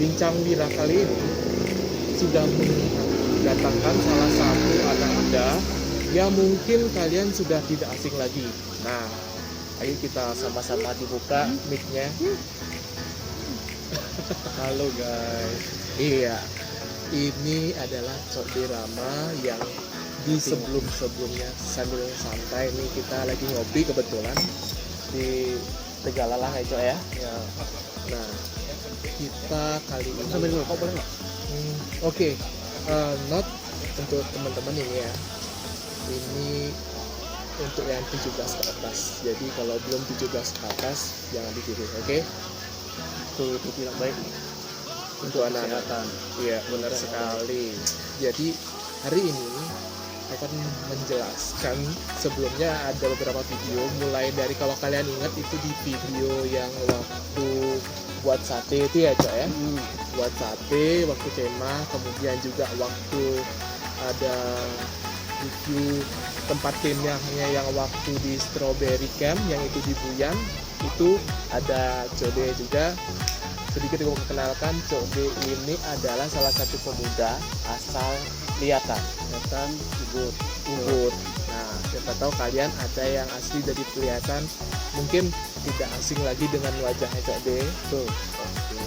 Bincang Wira kali ini sudah mendatangkan salah satu anak muda yang mungkin kalian sudah tidak asing lagi. Nah, ayo kita sama-sama dibuka mic-nya. Halo guys. Iya, ini adalah Cok Rama yang di sebelum-sebelumnya sambil santai nih kita lagi ngopi kebetulan di Tegalalang ya Cok ya. Ya. Nah, kita kali ini Sambil ngerokok boleh nggak? Oke, not untuk teman-teman ini ya. Ini untuk yang 17 ke atas. Jadi kalau belum 17 ke atas jangan ditiru, oke? Itu bilang baik. Untuk anak-anak. Kesehatan. Iya, benar sekali. Jadi hari ini akan menjelaskan, sebelumnya ada beberapa video, mulai dari kalau kalian ingat itu di video yang waktu buat sate itu ya Cok ya, buat sate waktu kemah, kemudian juga waktu ada review tempat kemahnya yang waktu di Strawberry Camp yang itu di Buyan, itu ada Code juga. Sedikit gue mengenalkan, Code ini adalah salah satu pemuda asal Liatan Ubud. Nah, siapa tahu kalian ada yang asli dari Liatan, mungkin tidak asing lagi dengan wajahnya Cok D. Tuh. Oke.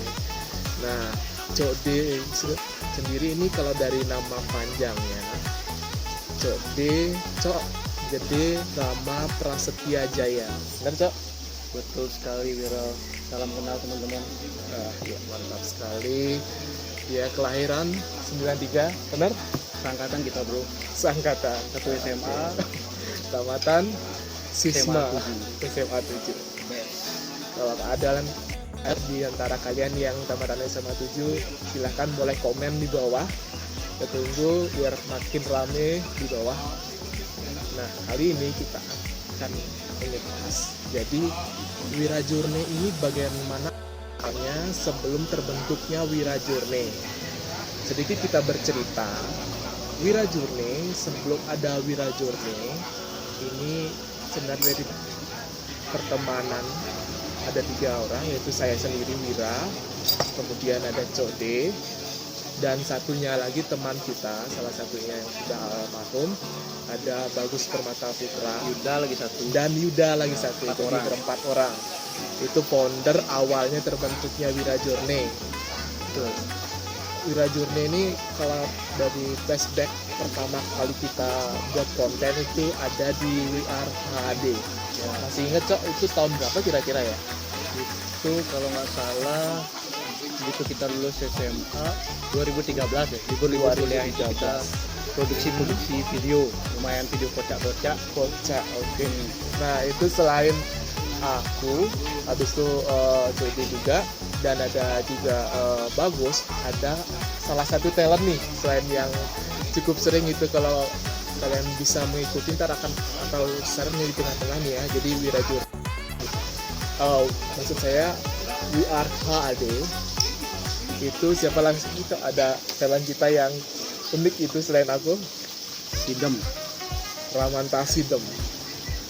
Nah, Cok D sendiri ini kalau dari nama panjangnya Cok D, Cok Gede Rama Prasetya Jaya. Benar Cok? Betul sekali Wira. Salam kenal teman-teman. Ya, mantap sekali. Ya, kelahiran 93, benar? Seangkatan kita bro. Seangkatan. Satu SMA. Tamatan Sisma SMA 7. SMA 7. Kalau ada di antara kalian yang tamatan SMA 7, silahkan boleh komen di bawah. Kita tunggu biar makin rame di bawah. Nah, kali ini kita akan membahas. Jadi Wirajurne ini bagaimana sebelum terbentuknya Wirajurne. Sedikit kita bercerita, Wirajurne sebelum ada Wirajurne ini sebenarnya dari pertemanan ada 3 orang, yaitu saya sendiri Wira, kemudian ada Code, dan satunya lagi teman kita, salah satunya yang sudah almarhum, ada Bagus Permata Putra, Yuda lagi satu. dan Yuda lagi satu. Empat Jadi orang. berempat orang. Itu founder awalnya terbentuknya Wirajurne. Tuh. Wirajurne ini kalau dari flashback pertama kali kita buat konten itu ada di WRHD. Ya, masih inget Cok, itu tahun berapa kira-kira ya? Itu kalau nggak salah begitu kita lulus SMA 2013 ya. Libur kuliah itu kita produksi video, lumayan video kocak-kocak. Oke. Nah, itu selain aku, habis itu Code juga, dan ada juga Bagus, ada salah satu talent nih selain yang cukup sering itu, kalau kalian bisa mengikuti ntar akan atau share-nya di tengah-tengah nih ya. Jadi Wirajurne, maksud saya WRHD itu siapa langsung itu ada talent kita yang unik itu selain aku, Sidem. Ramanta Sidem.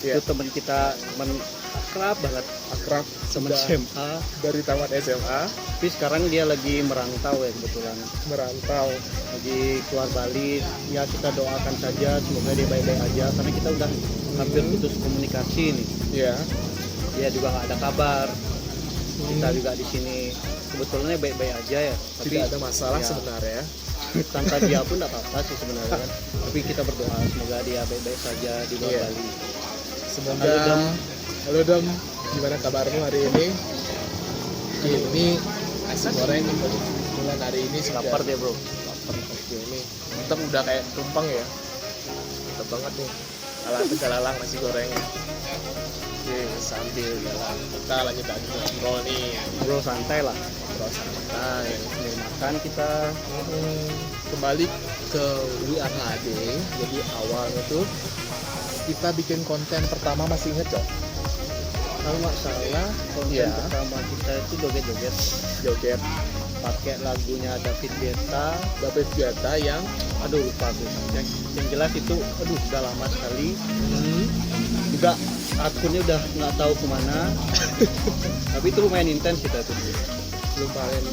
Ya, Itu teman kita, teman akrab banget, akrab teman sudah SMA. dari tamat SMA Tapi sekarang dia lagi merantau ya kebetulan. merantau. Lagi keluar Bali. Ya kita doakan saja semoga dia baik-baik aja karena kita udah hampir putus komunikasi nih. Ya. Dia juga nggak ada kabar. Kita juga di sini kebetulannya baik-baik aja ya. Tapi Tidak ada masalah ya, sebenarnya. tanpa dia pun nggak apa-apa sih sebenarnya kan. Tapi kita berdoa semoga dia baik-baik saja di luar Iya. Bali. Semoga. Halo, Dem. Halo Dem, gimana kabarmu hari ini? Ini nasi goreng bulan hari ini sudah Lapar dia bro. lapar. Oke, ini mantap, udah kayak tumpeng ya. Mantap banget nih. Ala Tegalalang nasi gorengnya. Oke, sambil jalan kita lanjut lagi ngobrol nih. Bro santai lah. Ngobrol santai. Sambil makan kita. Kembali ke WRHD. Jadi awalnya tuh kita bikin konten pertama, masih inget Cok? Kalau nggak salah konten Iya. pertama kita itu joget-joget. Joget Pakai lagunya David Guetta. David Guetta yang Aduh lupa tuh. Yang jelas itu aduh udah lama sekali. Juga akunnya udah nggak tahu kemana. Tapi itu lumayan intens kita tuh. lumayan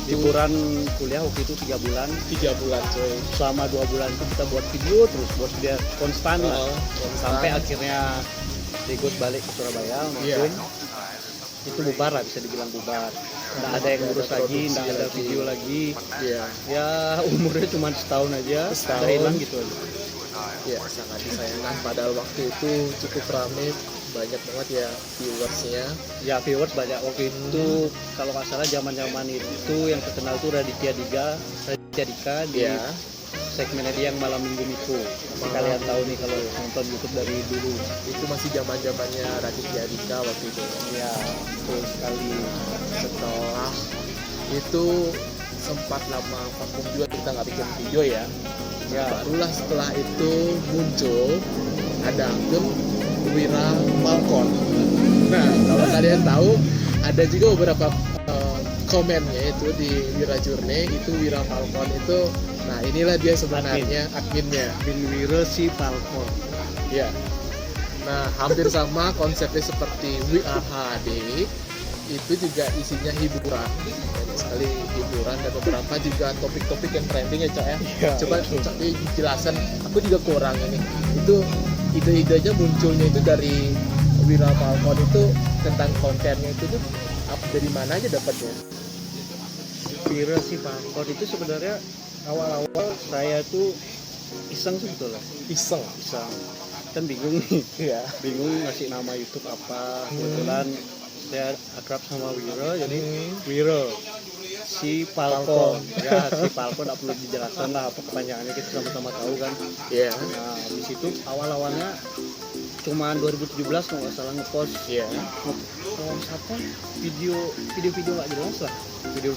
liburan kuliah waktu itu 3 bulan. 3 bulan coy. Selama 2 bulan itu kita buat video terus, buat dia konstan lah. Sampai akhirnya ikut balik ke Surabaya Iya. Itu bubar lah, bisa dibilang bubar. Nggak ada yang ngurus lagi, nggak ada video lagi. Iya. Ya umurnya cuma setahun aja, Setahun. udah hilang gitu aja. Ya sangat disayangkan, padahal waktu itu cukup ramai, banyak banget ya viewersnya. Ya viewers banyak waktu itu, kalau nggak salah zaman itu yang terkenal tuh Raditya Dika di Iya. segmennya dia yang malam minggu itu. Pasti kalian tahu nih kalau nonton YouTube dari dulu. Itu masih zamannya Raditya Dika waktu itu. Ya betul sekali. Setelah itu sempat lama vakum juga, kita nggak bikin video ya. Ya. Barulah setelah itu muncul ada akun Wira Falcon. Nah, kalau kalian tahu ada juga beberapa komennya itu di Wira Journey itu Wira Falcon itu. Nah, inilah dia sebenarnya adminnya. Bin Wiro si Falcon. Ya. Nah, hampir sama konsepnya seperti WRHD. Itu juga isinya hiburan, banyak sekali hiburan dan beberapa juga topik-topik yang trending ya Cak ya. Ya, Coba betul. Cak dijelasan, aku juga kurang ini. Itu ide-idenya munculnya itu dari Wira Falcon itu tentang kontennya itu tuh dari mana aja dapatnya? Wiro si Falcon itu sebenarnya awal-awal saya tuh iseng sebetulnya. Iseng. Kan bingung nih. Iya. Bingung ngasih nama YouTube apa. Kebetulan saya akrab sama Wiro, jadi Wiro si Falcon. Ya si Falcon nggak perlu dijelaskan lah apa kepanjangannya, kita sama-sama tahu kan. Iya. Nah habis itu awalnya cuma 2017 kalau nggak salah ngepost. Iya. Ngepost apa? Video nggak jelas lah. Video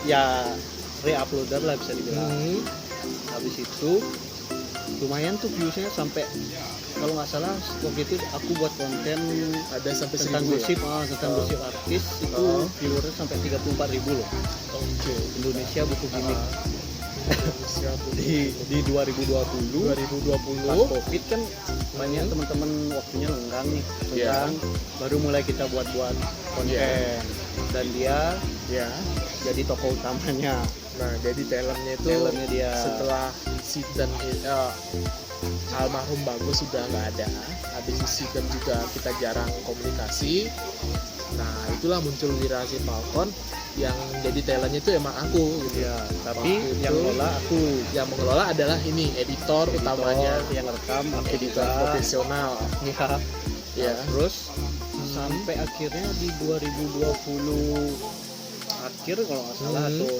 ya re-uploader lah bisa dibilang. Habis itu lumayan tuh viewsnya sampai, kalau nggak salah waktu itu aku buat konten Ada sampai tentang 1000 ya? gosip, tentang gosip artis itu viewersnya sampai 34.000 loh. Oke. Indonesia butuh gimmick. Siap. Di 2020 pas 2020. Covid kan banyak teman-teman waktunya lenggang nih, Iya. baru mulai kita buat konten. Iya. Dan dia Ya. jadi tokoh utamanya. Nah, jadi talentnya itu Talentnya dia. setelah Sidan almarhum Bagus sudah nggak ada, habis itu Sidan juga kita jarang komunikasi. Nah, itulah muncul Wira si Falcon yang jadi talentnya itu emang aku gitu. Ya, tapi Waktu yang itu ngelola aku, Yang mengelola adalah ini editor utamanya, yang rekam aku editor juga. profesional. Ya. Ya. Terus sampai akhirnya di 2020 akhir kalau nggak salah atau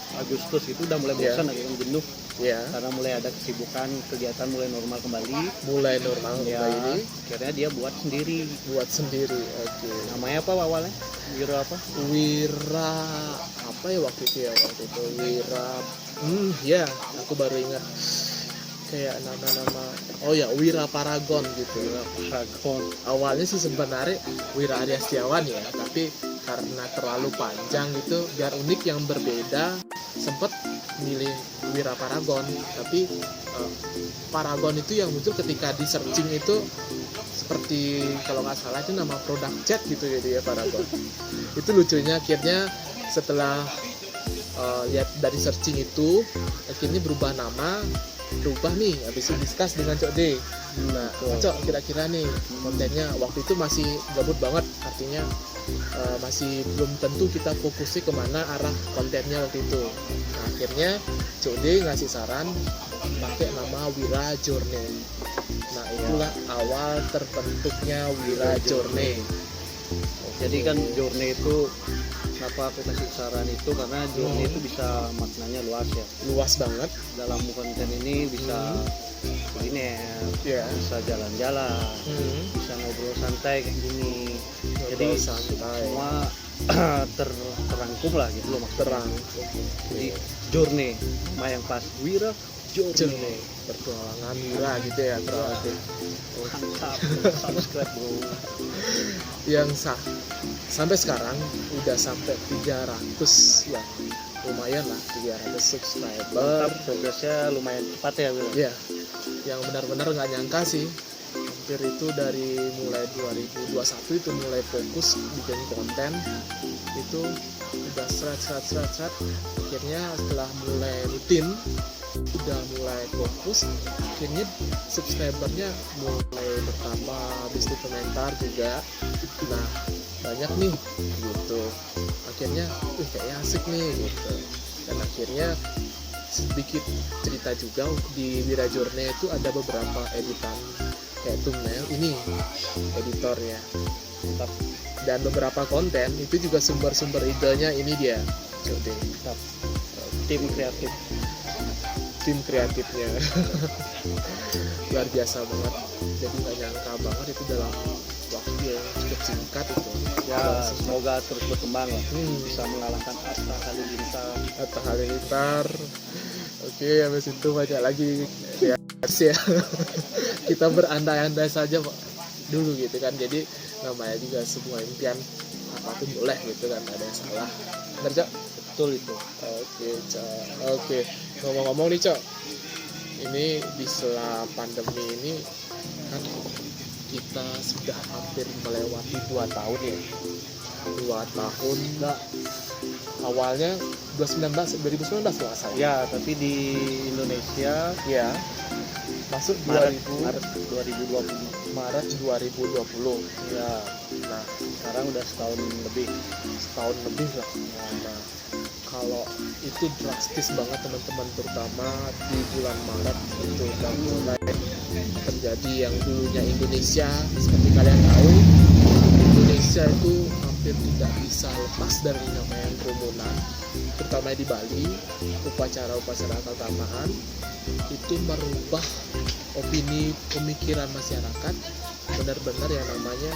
Agustus itu udah mulai Iya. bosan, agak jenuh Ya, karena mulai ada kesibukan, kegiatan mulai normal kembali. mulai normal Ya, ini akhirnya dia buat sendiri. buat sendiri. Oke. Namanya apa awalnya? Wiro apa? Wira apa ya waktu itu Wira ya aku baru ingat kayak nama-nama, oh ya Wira Paragon gitu. Paragon. Awalnya sih sebenarnya Wira Arya Setiawan ya, tapi karena terlalu panjang gitu biar unik yang berbeda sempet milih Wira Paragon. Tapi Paragon itu yang muncul ketika di searching itu seperti kalau nggak salah itu nama produk cat gitu ya Paragon. Itu lucunya akhirnya setelah lihat dari searching itu akhirnya berubah nama, berubah nih habis itu discuss dengan Cok D. Nah, Cok kira-kira nih kontennya waktu itu masih gabut banget, artinya masih belum tentu kita fokusnya kemana arah kontennya waktu itu. Nah, akhirnya Cok D ngasih saran pakai nama Wira Journey. Nah, itulah awal terbentuknya Wira Journey. Jadi kan journey itu, kenapa aku kasih saran itu, karena journey itu bisa maknanya luas ya. Luas banget. Dalam konten ini bisa kuliner, Ya. bisa jalan-jalan, bisa ngobrol santai kayak gini. Jadi santai. semua terangkum lah gitu loh maksudnya. Terang. Jadi journey, nama yang pas, Wira Journey. Journey. Pertualangan Wira gitu ya berarti. Mantap, subscribe bro. Yang sampai sekarang udah sampai 300 ya, lumayan lah 300 subscriber. Progresnya lumayan cepat ya Wira. Ya, yang benar-benar nggak nyangka sih. Hampir itu dari mulai 2021 itu mulai fokus bikin konten itu udah serat. Akhirnya setelah mulai rutin, udah mulai fokus, akhirnya subscribernya mulai bertambah, habis itu komentar juga. Nah banyak nih gitu, akhirnya kayaknya asik nih gitu. Dan akhirnya sedikit cerita juga, di Wirajurne itu ada beberapa editan kayak thumbnail, ini editornya. Dan beberapa konten itu juga sumber-sumber idenya ini dia. Jadi tim kreatifnya luar biasa banget. Jadi nggak nyangka banget itu dalam waktu yang cukup singkat itu. Ya semoga terus berkembang lah, bisa mengalahkan Atta Halilintar. Oke, habis itu banyak lagi ya. Kita berandai-andai saja Pak dulu gitu kan. Jadi namanya juga sebuah impian, apapun boleh gitu kan, ada yang salah. Benar Cok? Betul itu. Oke Cok. Oke, ngomong-ngomong nih Cok, ini di sela pandemi ini kan kita sudah hampir melewati 2 tahun ya. 2 tahun enggak, awalnya 2019 nggak salah. Ya, tapi di Indonesia Ya, masuk Maret 2020. Ya, nah sekarang udah setahun lebih lah. Nah, kalau itu drastis banget teman-teman, terutama di bulan Maret itu udah mulai terjadi yang dulunya Indonesia, seperti kalian tahu, Indonesia itu hampir tidak bisa lepas dari namanya kerumunan, terutama di Bali. Upacara-upacara keagamaan itu merubah opini pemikiran masyarakat, benar-benar yang namanya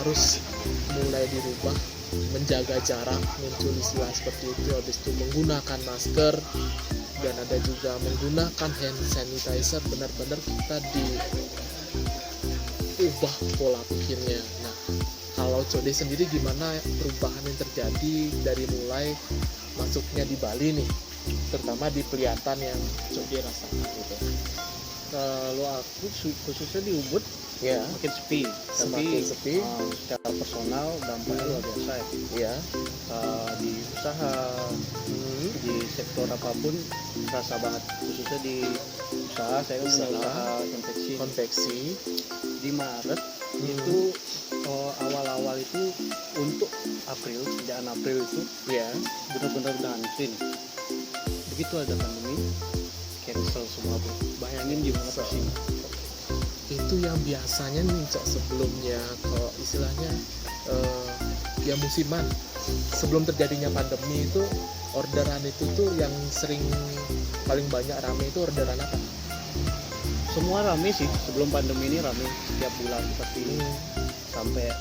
harus mulai dirubah, menjaga jarak, muncul istilah seperti itu, habis itu menggunakan masker, dan ada juga menggunakan hand sanitizer. Benar-benar kita diubah pola pikirnya. Nah, kalau Code sendiri gimana perubahan yang terjadi dari mulai masuknya di Bali nih, terutama di Pelihatan yang Code rasakan gitu? Kalau aku khususnya di Ubud Ya, makin sepi, semakin sepi. secara personal dampaknya luar biasa ya. Ya, Di usaha, di sektor apapun terasa banget, khususnya di usaha. Saya punya usaha konveksi. Di Maret itu awal-awal itu untuk sejak April itu Ya, benar-benar udah antri nih. Begitu ada pandemi, cancel semua bro. Bayangin gimana So, sih? itu yang biasanya nih Cok, sebelumnya kalau istilahnya ya musiman, sebelum terjadinya pandemi itu orderan itu tuh yang sering paling banyak rame itu orderan apa? Semua rame sih, sebelum pandemi ini rame setiap bulan, tapi sampai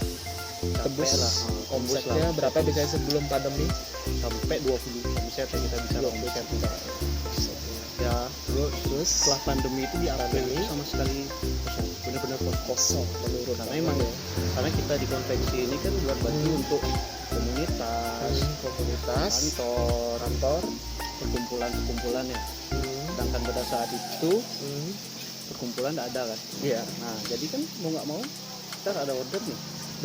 Tembus lah, omsetnya berapa biasanya sebelum pandemi? sampai 20 omset ya, kita bisa omset ya. Terus setelah pandemi itu di April itu sama sekali kosong, benar-benar kosong menurun. Karena emang karena kita di konveksi ini kan buat baju untuk komunitas, kantor, perkumpulan ya. Sedangkan pada saat itu perkumpulan tidak ada kan. Iya. Nah jadi kan mau nggak mau kita ada order nih,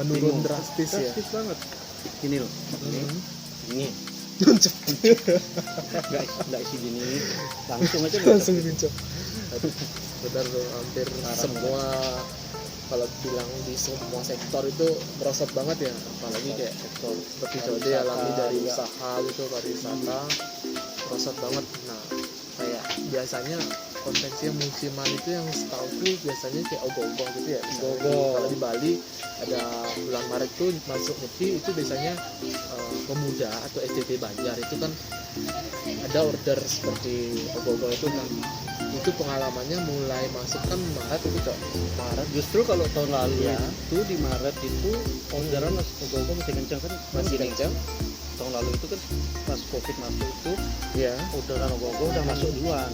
Menurun drastis ya. drastis banget. Ini loh, ini nggak isi gini, langsung aja Langsung Cok. Benar loh, hampir Parah semua kalau bilang di semua sektor itu merosot banget ya, apalagi kayak sektor seperti Code alami dari juga. usaha gitu, pariwisata merosot banget. Nah, kayak biasanya konveksi yang musiman itu yang setahu tuh biasanya kayak ogoh-ogoh gitu ya. Ogoh-ogoh. Kalau di Bali ada bulan Maret tuh masuk nyepi, itu biasanya pemuda atau STT Banjar itu kan ada order seperti ogoh-ogoh itu kan. Itu pengalamannya mulai masuk kan Maret itu Cok. Maret. Justru kalau tahun lalu Ya. itu di Maret itu orderan ogoh-ogoh masih kencang kan. Masih gini, kencang. tahun lalu itu kan pas Covid masuk itu Ya. orderan ogoh-ogoh udah masuk duluan.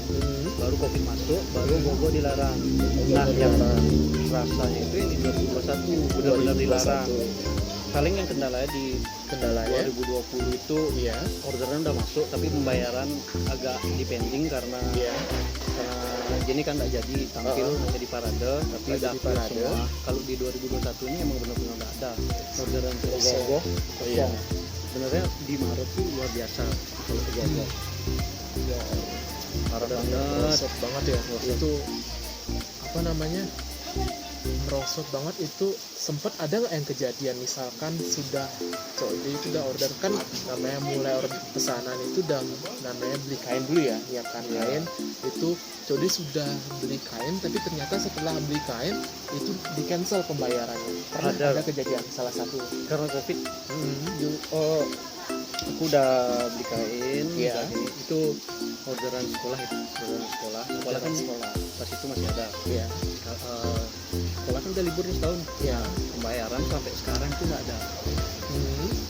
Baru Covid masuk, baru ogoh-ogoh dilarang. Ogoh-ogoh Nah, yang dilarang. rasanya itu yang di 2021 benar-benar dilarang. 2021. Paling yang kendalanya di Kendalanya 2020 itu iya. orderan udah masuk tapi pembayaran agak dipending karena Iya. Jenny kan nggak jadi tampil, nggak jadi parade, tapi Nggak udah jadi clear parade. semua. Kalau di 2021 ini emang benar-benar nggak ada orderan untuk ogoh-ogoh Iya. kosong. sebenarnya di Maret tuh luar biasa kalau ke Gogo. Ya, Parah udah banget. merosot banget ya. Itu apa namanya? Merosot banget itu. Sempet ada nggak yang kejadian misalkan sudah COD itu udah order kan, namanya mulai order pesanan itu udah namanya beli kain dulu ya, nyiapkan kain itu. COD sudah beli kain tapi ternyata setelah beli kain itu di cancel pembayarannya. Pernah ada kejadian salah satu Karena Covid, aku udah beli kain, Iya. udah gini. Itu orderan sekolah sekolah kan sekolah. pas itu masih ada. Ya, Sekolah kan udah libur nih setahun, ya. pembayaran sampai sekarang tuh nggak ada.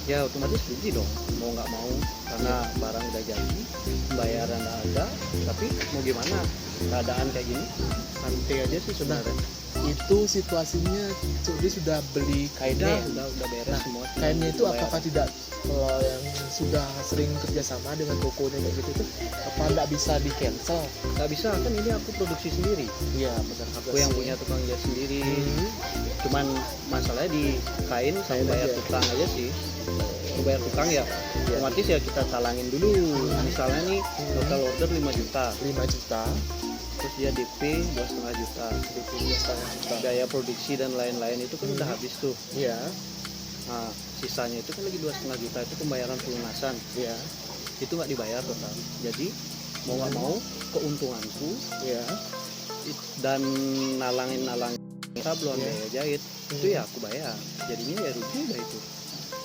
Ya otomatis rugi dong, mau nggak mau, karena barang udah jadi, pembayaran nggak ada. Tapi mau gimana, keadaan kayak gini santai aja sih sebenarnya. Itu situasinya COD sudah beli kainnya. Udah beres Nah, semua. kainnya itu Pembayaran. apakah tidak, kalau yang sudah sering kerjasama dengan tokonya kayak gitu tuh, apa nggak bisa di cancel? Nggak bisa, kan ini aku produksi sendiri, Iya benar. aku yang punya tukang jahit sendiri. Cuman masalahnya di kain sama Kain bayar aja. tukang aja sih. Bayar tukang ya otomatis ya kita talangin dulu. Misalnya nih total order 5 juta, 5 juta, terus dia DP 2,5 juta, biaya produksi dan lain-lain itu kan udah habis tuh. Iya, Nah sisanya itu kan lagi 2,5 juta, itu pembayaran pelunasan, iya, itu nggak dibayar total. Jadi mau nggak mau keuntunganku iya. dan nalangin sablon Iya. biaya jahit itu ya aku bayar, jadinya ya rugi udah itu.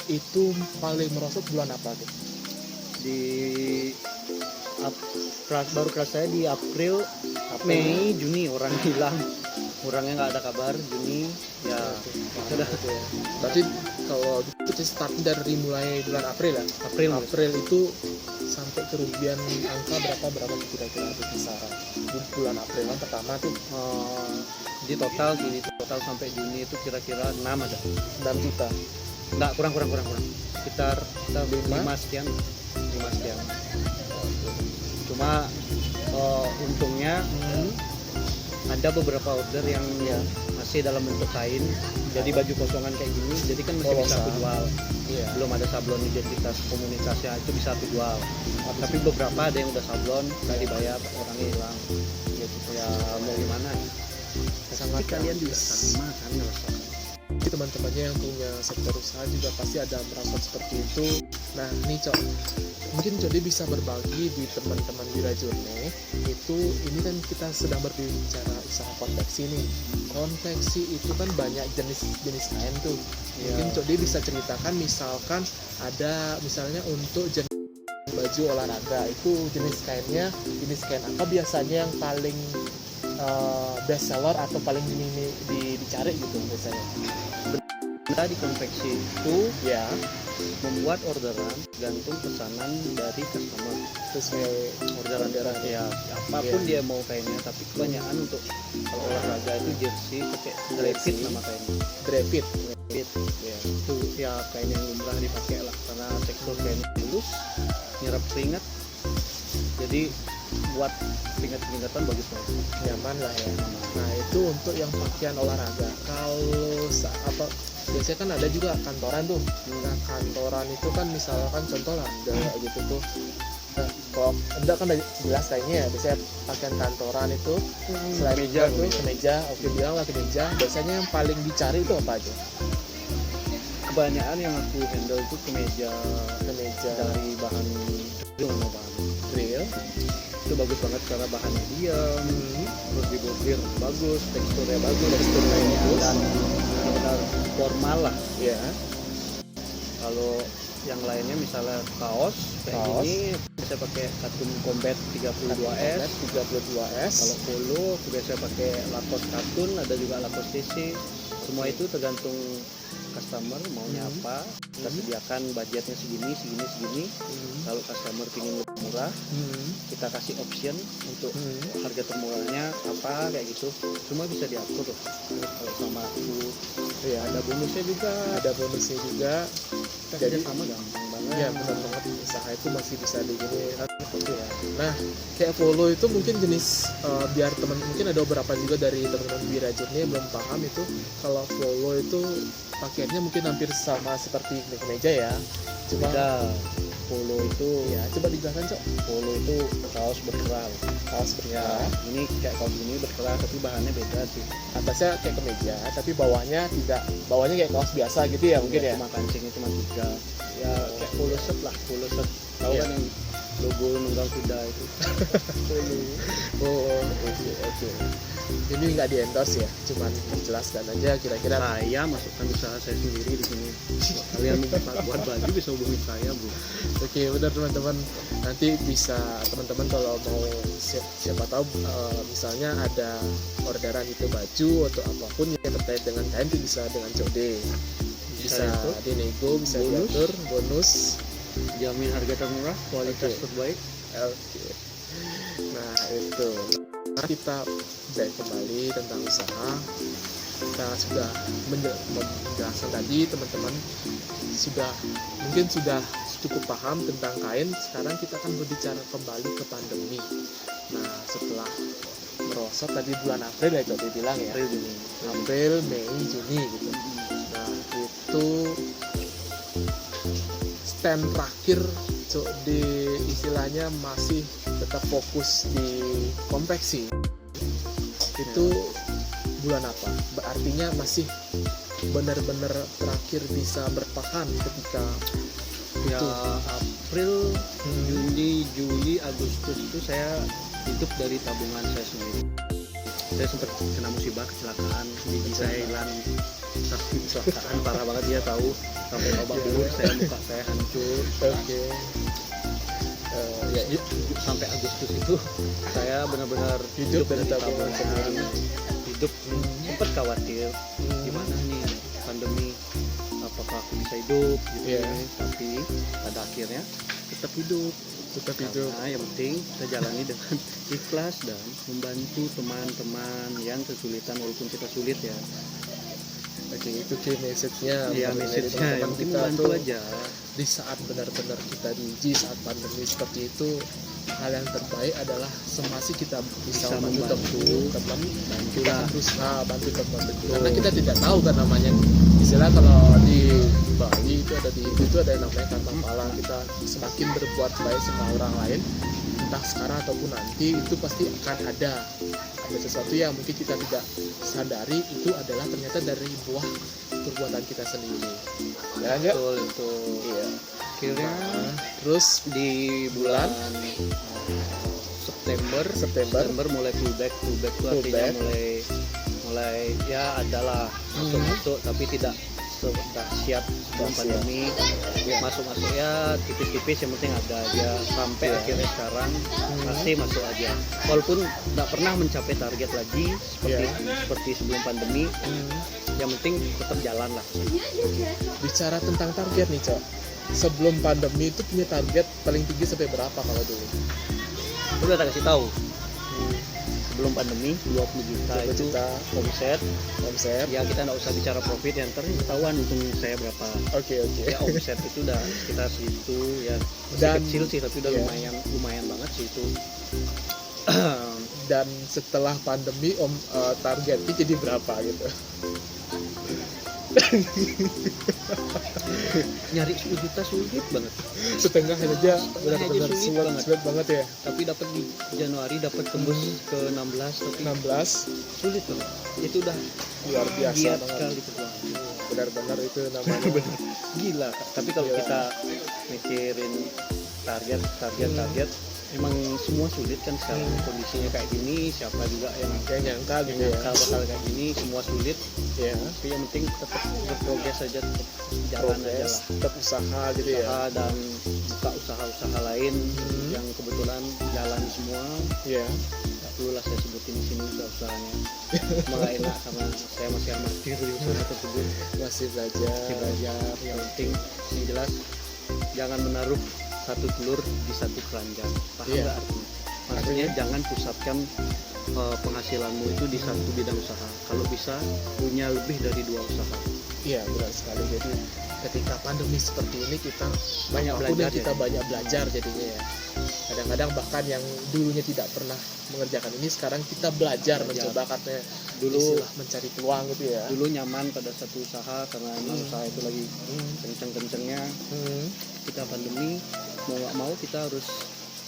Itu paling merosot bulan apa tuh? Di baru kelas saya di April, Mei, Juni orang hilang, orangnya nggak ada kabar. Juni ya sudah Berarti kalau itu start dari mulai bulan April ya? April. April itu sampai kerugian angka berapa kira-kira di kisaran di bulan April yang pertama tuh Di total sampai Juni itu kira-kira 6 ada, 6 juta. nggak kurang sekitar 5 Lima? sekian. Cuma untungnya ada beberapa order yang masih dalam bentuk kain, jadi baju kosongan kayak gini, jadi kan masih bisa aku jual. Iya. Belum ada sablon identitas komunitasnya, itu bisa aku jual. Tapi beberapa ada yang udah sablon nggak dibayar, orangnya hilang gitu. Ya mau gimana, Sangat tapi kalian juga tragis. sama kan ngerasain. Jadi teman-temannya yang punya sektor usaha juga pasti ada merasa seperti itu. Nah nih Cok, mungkin Cok bisa berbagi di teman-teman Wira Journey itu, ini kan kita sedang berbicara usaha konveksi nih. Konveksi itu kan banyak jenis kain tuh. Mungkin Cok bisa ceritakan misalkan ada misalnya untuk jenis baju olahraga itu jenis kain apa biasanya yang paling best seller atau paling dicari gitu biasanya? Kita di konveksi itu Ya, membuat orderan gantung pesanan dari customer. sesuai Orderan ya apapun dia mau kainnya, tapi kebanyakan untuk kalau olahraga itu jersey pakai drapit nama kainnya. Drapit. Drapit ya, itu ya kain yang lumrah dipakai lah, karena tekstur kainnya halus, nyerap keringat, jadi buat keringat-keringatan bagus banget, Nyaman lah ya. Nah itu untuk yang pakaian olahraga. Kalau biasanya kan ada juga kantoran tuh. Nah kantoran itu kan misalkan contoh lah ada gitu tuh. Nah kalau enggak kan udah jelas kayaknya ya. Biasanya pakaian kantoran itu selain Kemeja, itu kemeja, oke bilang lah kemeja. Biasanya yang paling dicari itu apa aja? kebanyakan yang aku handle itu kemeja dari bahan Drill. itu bagus banget karena bahannya diam, terus dibordir bagus, teksturnya bagus, dan benar-benar formal lah. Ya. Kalau yang lainnya misalnya kaos kayak gini bisa pakai katun combat 32S. 32S. Kalau polo aku biasa pakai Lacoste katun, ada juga Lacoste CC. Semua itu tergantung customer maunya apa. Kita sediakan budgetnya segini. Kalau customer ingin lebih murah, kita kasih option untuk harga termurahnya apa kayak gitu. Semua bisa diatur loh. Kalau sama aku Ya, ada bonusnya juga. ada bonusnya juga. Jadi sama gampang banget. Iya benar banget, usaha itu masih bisa digini kan gitu ya. Nah kayak follow itu mungkin jenis biar teman, mungkin ada beberapa juga dari teman-teman Birajut nih yang belum paham itu kalau follow itu pakaiannya mungkin hampir sama seperti kemeja ya, cuma Beda. Polo itu ya coba dijelaskan Cok. polo itu kaos berkerah. Kaos Ya, berkerah, ini kayak kaos ini berkerah tapi bahannya beda sih. atasnya kayak kemeja tapi bawahnya tidak, bawahnya kayak kaos biasa gitu ya mungkin ya. Cuma kancingnya cuma 3. Ya kayak polo shirt lah, polo shirt. Tahu Iya. kan yang logo nunggang kuda itu. Oh oke. Ini nggak di endorse ya, cuman menjelaskan aja kira-kira. Saya masukkan usaha saya sendiri di sini. Kalian mau buat baju bisa hubungi saya, Bro. Oke benar teman-teman, nanti bisa teman-teman kalau mau siapa tahu misalnya ada orderan itu baju atau apapun yang terkait dengan kain itu bisa dengan Code, bisa diatur. dinego, bisa Bonus. diatur bonus. Jamin harga termurah, kualitas Oke. terbaik. Oke. Nah itu kita balik kembali tentang usaha. Kita sudah menjelaskan tadi, teman-teman mungkin sudah cukup paham tentang kain. Sekarang kita akan berbicara kembali ke pandemi. Nah setelah merosot tadi bulan April ya Cok dibilang ya, April ini. April, Mei, Juni gitu. Nah itu stand terakhir Cok di istilahnya masih tetap fokus di konveksi itu bulan apa? Artinya masih benar-benar terakhir bisa bertahan ketika Ya April, Juni, Juli, Agustus itu saya hidup dari tabungan saya sendiri. Saya sempat kena musibah, kecelakaan, gigi saya hilang. Tapi kecelakaan parah banget, dia tahu, sampai babak belur, muka saya hancur. oke. Ya, Sampai Agustus itu saya benar-benar Hidup dari dari tabungan sendiri. hidup sempat khawatir gimana nih pandemi, apakah aku bisa hidup gitu Iya. ya. Tapi pada akhirnya tetap hidup. tetap hidup. Karena yang penting kita jalani dengan ikhlas dan membantu teman-teman yang kesulitan walaupun kita sulit ya. Oke, itu key message-nya. Iya, Dari message-nya teman-teman yang penting kita membantu tuh aja. di saat benar-benar kita diuji, saat pandemi seperti itu, hal yang terbaik adalah semasi kita bisa Bisa membantu teman, bantu kita lah. akan berusaha bantu teman. Betul. Karena kita tidak tahu kan namanya, istilah kalau di Bali itu ada yang namanya karma pala. Kita semakin berbuat baik sama orang lain, entah sekarang ataupun nanti, itu pasti akan ada sesuatu yang mungkin kita tidak sadari itu adalah ternyata dari buah perbuatan kita sendiri. Ya enggak? Betul itu. Iya. Akhirnya Terus di bulan September mulai pullback tuh artinya Pullback. mulai ya adalah masuk tapi tidak sedahsyat sebelum Dahsyat. pandemi. Ya. Masuk ya tipis-tipis, yang penting ada aja sampai Ya. akhirnya sekarang masih masuk aja walaupun nggak pernah mencapai target lagi seperti sebelum pandemi. Yang penting tetap jalan lah. bicara tentang target nih Cok, sebelum pandemi itu punya target paling tinggi sampai berapa kalau dulu? Udah tak kasih tahu, sebelum pandemi 20 juta 20 itu juta omset. omset. Ya kita nggak usah bicara profit, yang ketahuan untung saya berapa. Oke. Ya omset itu udah sekitar segitu ya, masih Dan- kecil sih tapi udah iya. lumayan banget sih itu. Dan setelah pandemi targetnya jadi berapa gitu? Nyari 10 juta sulit banget, Setengah aja benar-benar sulit banget. sulit banget ya. tapi dapat di Januari dapat tembus ke 16 tapi 16 sulit banget. Itu udah luar biasa giat banget. sekali perjuangan. Benar-benar itu namanya. Gila Kak. Tapi kalau Gila. kita mikirin target emang semua sulit kan sekarang. Kondisinya kayak gini, siapa juga yang Kayak nyangka gitu ya. nyangka bakal kayak gini, semua sulit. Ya. Tapi yang penting tetap berprogres aja, tetap jalan aja Progres, lah. tetap usaha gitu ya. Usaha dan buka usaha-usaha lain yang kebetulan jalan semua. Iya. Gak perlu lah saya sebutin di sini usahanya. Cuma gak enak karena saya masih amatir di usaha tersebut. Masih belajar. Masih belajar. Yang penting yang jelas jangan menaruh satu telur di satu keranjang. Paham Iya. nggak artinya? Maksudnya jangan pusatkan penghasilanmu itu di satu bidang usaha. Kalau bisa punya lebih dari 2 usaha. Iya benar sekali. Jadi ketika pandemi seperti ini kita Banyak apapun belajar yang kita ya. banyak belajar jadinya ya. Kadang-kadang bahkan yang dulunya tidak pernah mengerjakan ini sekarang kita belajar mencoba katanya Dulu istilah mencari peluang gitu ya. dulu nyaman pada satu usaha karena emang usaha itu lagi kenceng-kencengnya. Kita pandemi mau nggak mau kita harus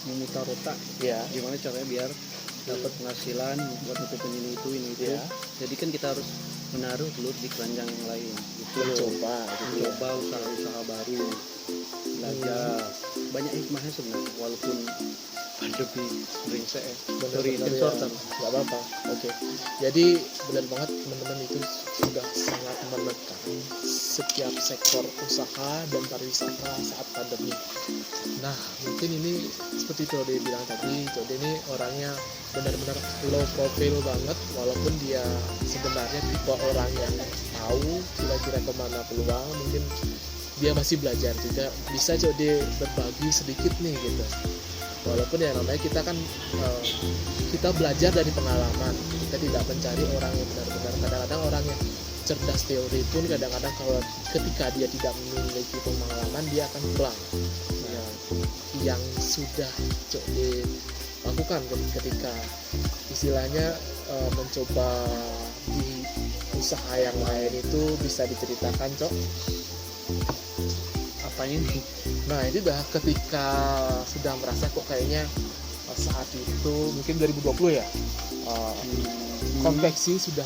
memutar otak Ya. gimana caranya biar dapat penghasilan buat nutupin ini itu Ya. jadi kan kita harus menaruh telur di keranjang yang lain itu loh. Mencoba gitu ya. Mencoba usaha-usaha baru, belajar banyak hikmahnya sebenarnya walaupun pandemi brengsek ya. Sorry, Benar-benar sensor ya. kan. Nggak apa-apa. Oke. Jadi benar banget teman-teman itu sudah sangat menekan setiap sektor usaha dan pariwisata saat pandemi. Nah, mungkin ini seperti Code bilang tadi, Code ini orangnya benar-benar low profile banget, walaupun dia sebenarnya tipe orang yang tahu kira-kira kemana peluang, mungkin dia masih belajar juga. Bisa Code berbagi sedikit nih gitu. Walaupun ya namanya kita kan kita belajar dari pengalaman, kita tidak mencari orang yang benar-benar. Kadang-kadang orang yang cerdas teori pun kadang-kadang kalau ketika dia tidak memiliki pengalaman dia akan pulang ya, yang sudah dilakukan ketika istilahnya mencoba di usaha yang lain itu bisa diceritakan Cok. Apanya nih? Nah itu dah ketika sudah merasa kok kayaknya saat itu mungkin 2020 ya konveksi sudah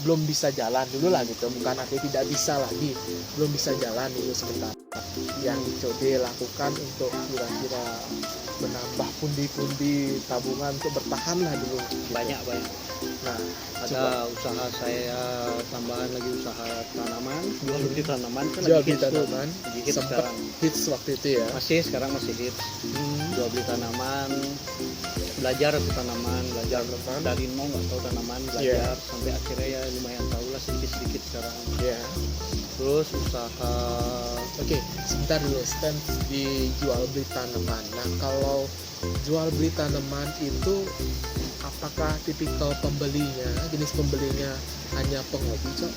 belum bisa jalan dulu lah gitu, bukan artinya tidak bisa lagi, belum bisa jalan dulu sebentar. Yang Code lakukan untuk kira-kira menambah pundi-pundi tabungan untuk bertahan lah dulu gitu. banyak Nah ada usaha saya tambahan lagi usaha tanaman, jual beli tanaman kan jual lagi beli hits tuh. tanaman Lagi hits sempat sekarang. hits waktu itu ya. Sekarang masih hits. Jual beli tanaman, belajar ke tanaman, belajar dari nol nggak tahu tanaman, belajar sampai akhirnya ya lumayan tahu lah sedikit-sedikit sekarang. Ya. Terus usaha Oke, sebentar dulu, stand di jual beli tanaman. Nah, kalau jual beli tanaman itu apakah tipikal pembelinya, jenis pembelinya hanya penghobi, Cok?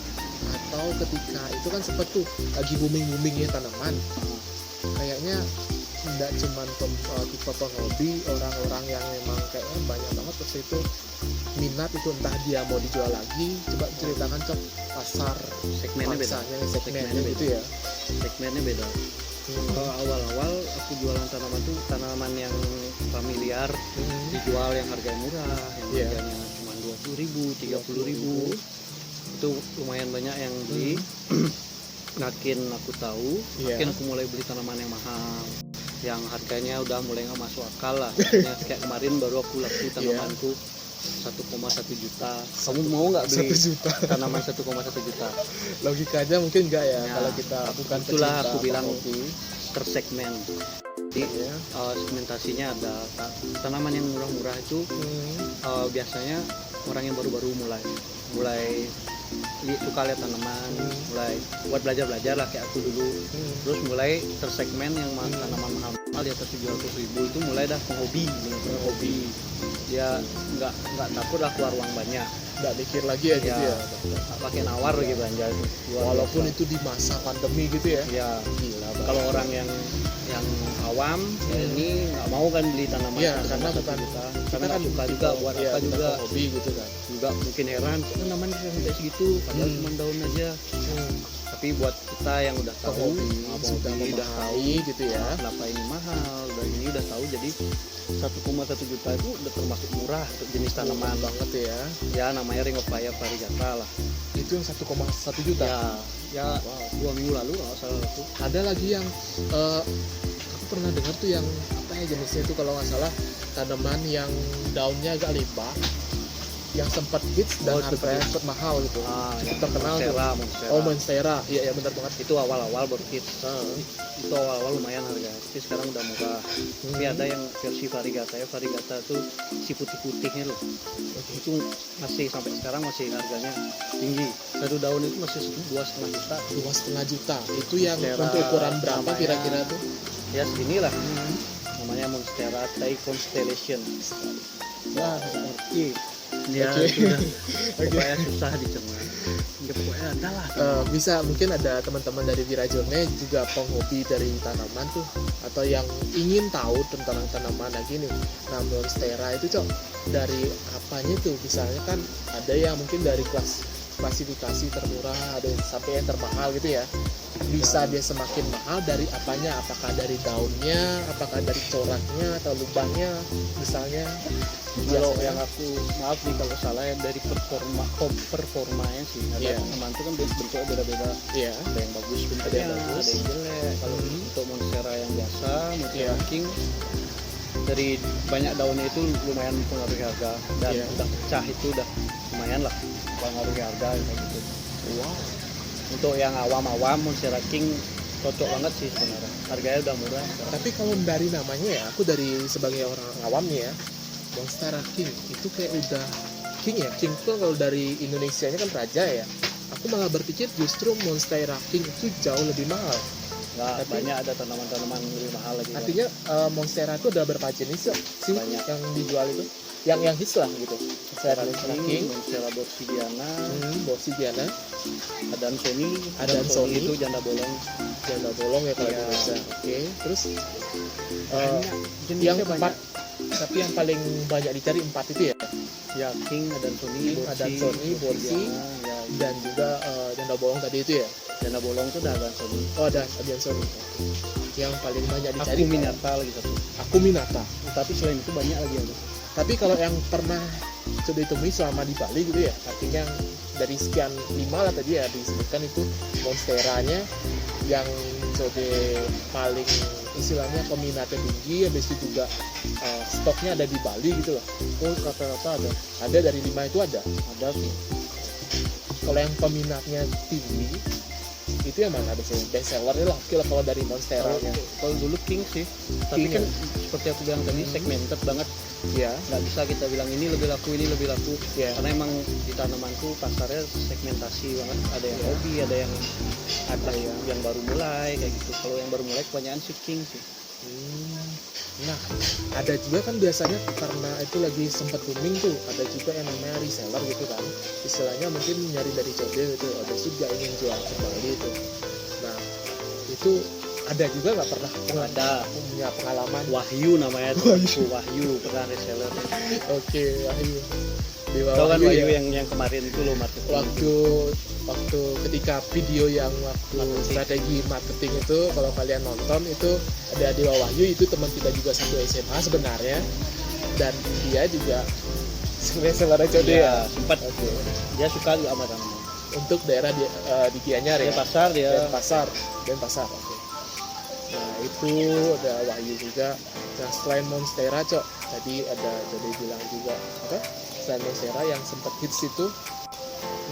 Atau ketika itu kan sempat tuh lagi booming-boomingnya tanaman. Kayaknya tidak cuma tipe penghobi, orang-orang yang memang kayaknya banyak banget terus itu minat itu, entah dia mau dijual lagi. Coba ceritakan Cok pasar segmennya beda. pangsanya, segmennya Segmennya gitu ya. Segmennya beda. Awal-awal aku jualan tanaman tuh tanaman yang familiar, dijual yang harganya murah, yang harganya cuma 20.000, 30.000. Itu lumayan banyak yang beli. Makin aku tahu, makin aku mulai beli tanaman yang mahal, yang harganya udah mulai nggak masuk akal lah. Kayak kemarin baru aku laku tanamanku 1,1 juta. Kamu mau nggak beli 1 juta? tanaman 1,1 juta? Logikanya mungkin enggak ya, kalau kita bukan itulah pecinta aku bilang hobi. tersegmen. Jadi segmentasinya ada tanaman yang murah-murah itu biasanya orang yang baru-baru mulai suka lihat tanaman, mulai buat belajar lah kayak aku dulu. Terus mulai tersegmen yang tanaman mahal di atas 700.000 itu mulai dah penghobi. Dia nggak takut lah keluar uang banyak, Nggak mikir lagi ya gitu ya. nggak pakai nawar lagi belanja itu. Walaupun itu di masa pandemi gitu ya. ya Gila banget. kalau orang yang awam ya ini nggak mau kan beli tanaman Iya, harga karena 1 bukan juta. kita Karena kan suka juga buat ya, apa bukan juga hobi gitu kan. mungkin heran kok tanaman bisa sampai segitu padahal cuma daun aja. Tapi buat kita yang udah tahu, Sudah memahami gitu ya. kenapa ini mahal, udah ini udah tahu, jadi 1,1 juta itu udah termasuk murah untuk jenis tanaman banget ya. ya, namanya Ring of Fire variegata lah. Itu yang 1,1 juta. Ya Wow. 2 minggu lalu kalau salah aku. Ada lagi yang aku pernah dengar tuh yang apa ya jenisnya itu kalau nggak salah tanaman yang daunnya agak lebar, yang sempat hits dan harganya sempat mahal gitu. Yang terkenal tuh. Monstera. Oh, Monstera. Iya benar banget. Itu awal-awal baru hits. Itu awal-awal lumayan harganya, tapi sekarang udah murah. Tapi ada yang versi variegata tuh si putih-putihnya loh. Itu masih sampai sekarang masih harganya tinggi. Satu daun itu masih 2,5 juta. 2,5 juta. Itu yang Monstera untuk ukuran berapa namanya. kira-kira tuh? Ya seginilah. Namanya Monstera Thai Constellation. Wah, ngerti. Ya Oke. sudah. Oke. Pokoknya susah dicerna. Ya pokoknya ada lah. Bisa mungkin ada teman-teman dari Wirajone juga penghobi dari tanaman tuh, atau yang ingin tahu tentang tanaman lagi nih. Nah, monstera itu cok dari apanya tuh? Misalnya kan ada yang mungkin dari klasifikasi termurah, ada yang sampai yang termahal gitu ya. Bisa dia semakin mahal dari apanya? Apakah dari daunnya, apakah dari coraknya atau lubangnya misalnya? Kalau Biasanya. yang aku maaf nih kalau salah ya, dari performanya sih. Ada Iya. tanaman itu kan bentuknya beda-beda. Iya. Ada yang bagus Ada bentuknya, yang bagus. ada yang jelek. Kalau untuk monstera yang biasa, monstera Iya. king, dari banyak daunnya itu lumayan mempengaruhi harga, dan Iya. udah pecah itu udah lumayan lah mempengaruhi harga kayak gitu. Wow. Untuk yang awam-awam, monstera king cocok banget sih sebenarnya, harganya udah murah. Tapi kalau dari namanya ya, aku dari sebagai orang awam nih ya, Monstera King itu kayak udah king ya. King tuh kalau dari Indonesianya kan raja ya. Aku malah berpikir justru Monstera King itu jauh lebih mahal. Nggak, Tapi- banyak ada tanaman-tanaman lebih mahal lagi. Artinya Monstera itu ada berapa jenis ya sih Banyak. yang dijual itu? Yang hits lah gitu. Monstera King, monstera borsidiana, Borsidiana, Adansoni. Adansoni. Itu janda bolong. janda bolong ya kalau Iya. di Indonesia. Oke, terus Banyak, yang jenisnya empat, banyak. tapi yang paling banyak dicari 4 itu ya, Ya king, Adansoni, King, borsi, Adansoni, borsi, borsidiana, ya, dan juga janda bolong tadi itu ya. janda bolong itu udah Adansoni. Oh, ada Adansoni. Yang paling banyak dicari Aku minata lagi satu. Akuminata. Tapi selain itu banyak lagi ada. Tapi kalau yang pernah coba ditemui selama di Bali gitu ya, artinya dari sekian 5 lah tadi ya disebutkan itu monsteranya yang coba paling istilahnya peminatnya tinggi, habis itu juga stoknya ada di Bali gitu loh. Oh, rata-rata ada. Ada dari 5 itu ada. Ada sih. Kalau yang peminatnya tinggi itu yang mana biasanya? Best sellernya lah kalau dari monsteranya. Kalau dulu king sih. Tapi King kan ya? seperti aku bilang tadi, segmented banget. Ya, Nggak bisa kita bilang ini lebih laku, ini lebih laku. ya. Karena emang di tanamanku pasarnya segmentasi banget. Ada yang Iya. hobi, ada yang baru mulai kayak gitu. Kalau yang baru mulai kebanyakan sih king sih. Nah, ada juga kan biasanya karena itu lagi sempat booming tuh, ada juga yang namanya reseller gitu kan. Istilahnya mungkin nyari dari Code gitu, ada juga ingin jual kembali itu. Nah, itu ada juga nggak pernah Ada punya pengalaman? Wahyu namanya tuh. Wahyu pernah reseller. Oke, Wahyu. Dewa Tahu kan Wahyu ya? yang kemarin itu loh marketing. Waktu ketika video yang waktu Marketing. strategi marketing itu, kalau kalian nonton itu ada Dewa Wahyu, itu teman kita juga satu SMA sebenarnya, dan dia juga sebenarnya Code ya. Dia sempat Oke. dia suka juga sama tanaman. Untuk daerah di Gianyar Dia ya. pasar dia. Denpasar. Oke. Nah, itu ada Wahyu juga. Nah, selain Monstera, Cok, tadi ada Code bilang juga apa? Selain Monstera yang sempat hits itu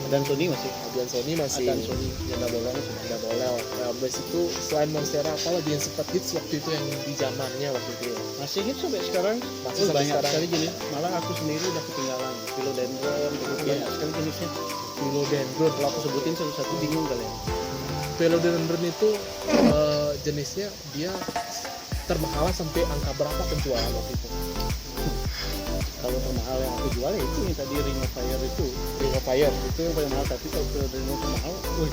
Dan Sony masih. Adansoni masih Dan Sony janda bolong sih. ada boleh. Nah, habis itu selain Monstera apa lagi yang sempat hits waktu itu yang di zamannya waktu itu ya? Masih hits sampai sekarang. Masih Oh, sampai banyak sekarang. sekali jenis. Malah aku sendiri udah ketinggalan. Philodendron, begitu Iya. banyak sekali jenisnya. Philodendron. Kalau aku sebutin satu-satu bingung kalian. Philodendron itu jenisnya dia termahal sampai angka berapa penjualan waktu itu? Kalau termahal yang aku jual ya itu yang tadi Ring of Fire itu. Ring of Fire. Itu yang paling mahal, tapi kalau Philodendron termahal, wih,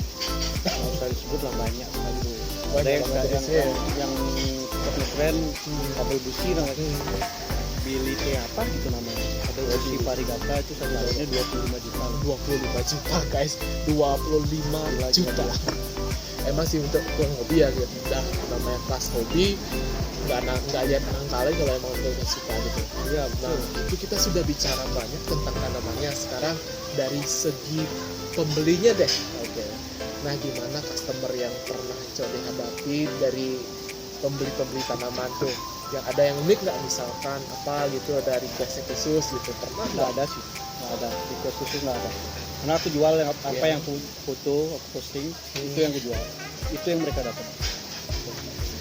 kalau saya sebut lah banyak sekali tuh. Ada Banyak yang banget yang jenisnya ya. yang yang keren, kabel busi namanya. Hmm. Bilite apa gitu namanya. Ada busi parigata itu satu daunnya 25 juta. 25 juta guys, 25 juta. Emang sih untuk hobi ya gitu. Udah namanya kelas hobi, nggak lihat angka lagi kalau emang udah suka gitu. Iya, Nah, itu kita sudah bicara banyak tentang tanamannya. Sekarang dari segi pembelinya deh. Oke. Nah, gimana customer yang pernah coba hadapi dari pembeli tanaman tuh? Yang ada yang unik nggak, misalkan apa gitu, ada requestnya khusus gitu, pernah nggak nggak? ada sih, nggak ada request khusus, nggak ada. Karena aku jual yang apa Iya. yang foto aku posting itu yang aku jual, itu yang mereka dapat.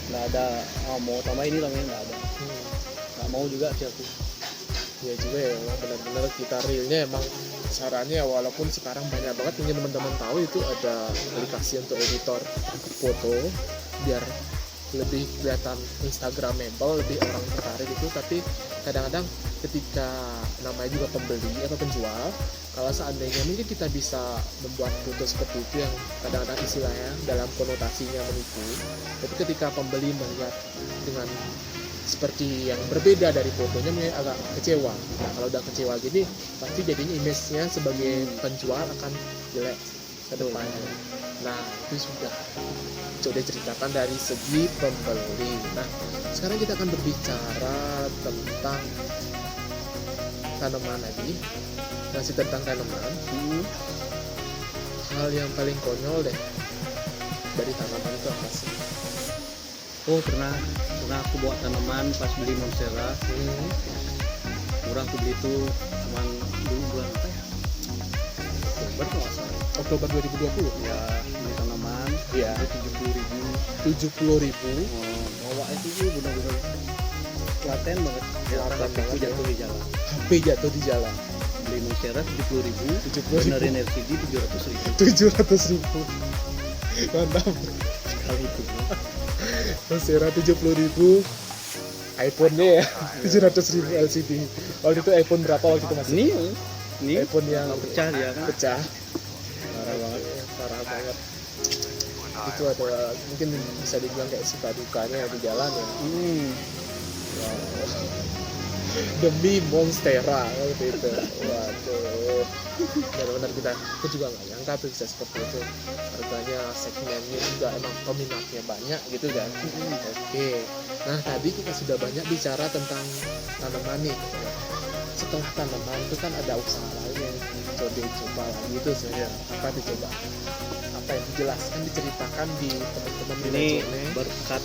Nggak ada mau tambah ini tambah ini, nggak ada, nggak mau juga sih aku. Ya juga ya, emang benar-benar kita realnya emang caranya, walaupun sekarang banyak banget mungkin teman-teman tahu itu ada aplikasi untuk editor foto biar lebih kelihatan instagramable, lebih orang tertarik itu, tapi kadang-kadang ketika namanya juga pembeli atau penjual. Kalau seandainya mungkin kita bisa membuat foto seperti itu yang kadang-kadang istilahnya dalam konotasinya menipu, tapi ketika pembeli melihat dengan seperti yang berbeda dari fotonya mungkin agak kecewa. Nah kalau udah kecewa gini pasti jadinya image-nya sebagai penjual akan jelek ke depannya. Nah itu sudah coba ceritakan dari segi pembeli. Nah sekarang kita akan berbicara tentang tanaman lagi, masih tentang tanaman. Hal yang paling konyol deh dari tanaman itu apa sih? Oh pernah aku bawa tanaman pas beli Monstera. Murah aku beli itu cuman dulu bulan apa ya? Oktober kalau nggak salah. Oktober 2020 Ya beli tanaman. ya. 70.000. 70.000. Bawa itu sih benar-benar telaten banget. Ya, Telaten HP ku banget, jatuh di jalan. HP jatuh di jalan. Beli Monstera 70.000. 70.000. Benerin LCD 700.000. 700.000. Mantap. Sekali itu. Monstera 70.000. iPhone-nya ya 700.000 LCD. Waktu itu iPhone berapa waktu itu masih? Ini iPhone yang pecah dia kan. pecah. Parah banget. Parah banget. Itu adalah mungkin bisa dibilang kayak suka dukanya di jalan ya. Wow. Demi Monstera waktu itu. Waduh. Benar-benar aku juga nggak nyangka tuh bisa seperti itu. Harganya segmennya juga emang peminatnya banyak gitu kan. Oke. Nah tadi kita sudah banyak bicara tentang tanaman nih. Setelah tanaman itu kan ada usaha lain yang coba lagi itu saya apa dicoba apa yang dijelaskan diceritakan di teman-teman di Ini Lejone. berkat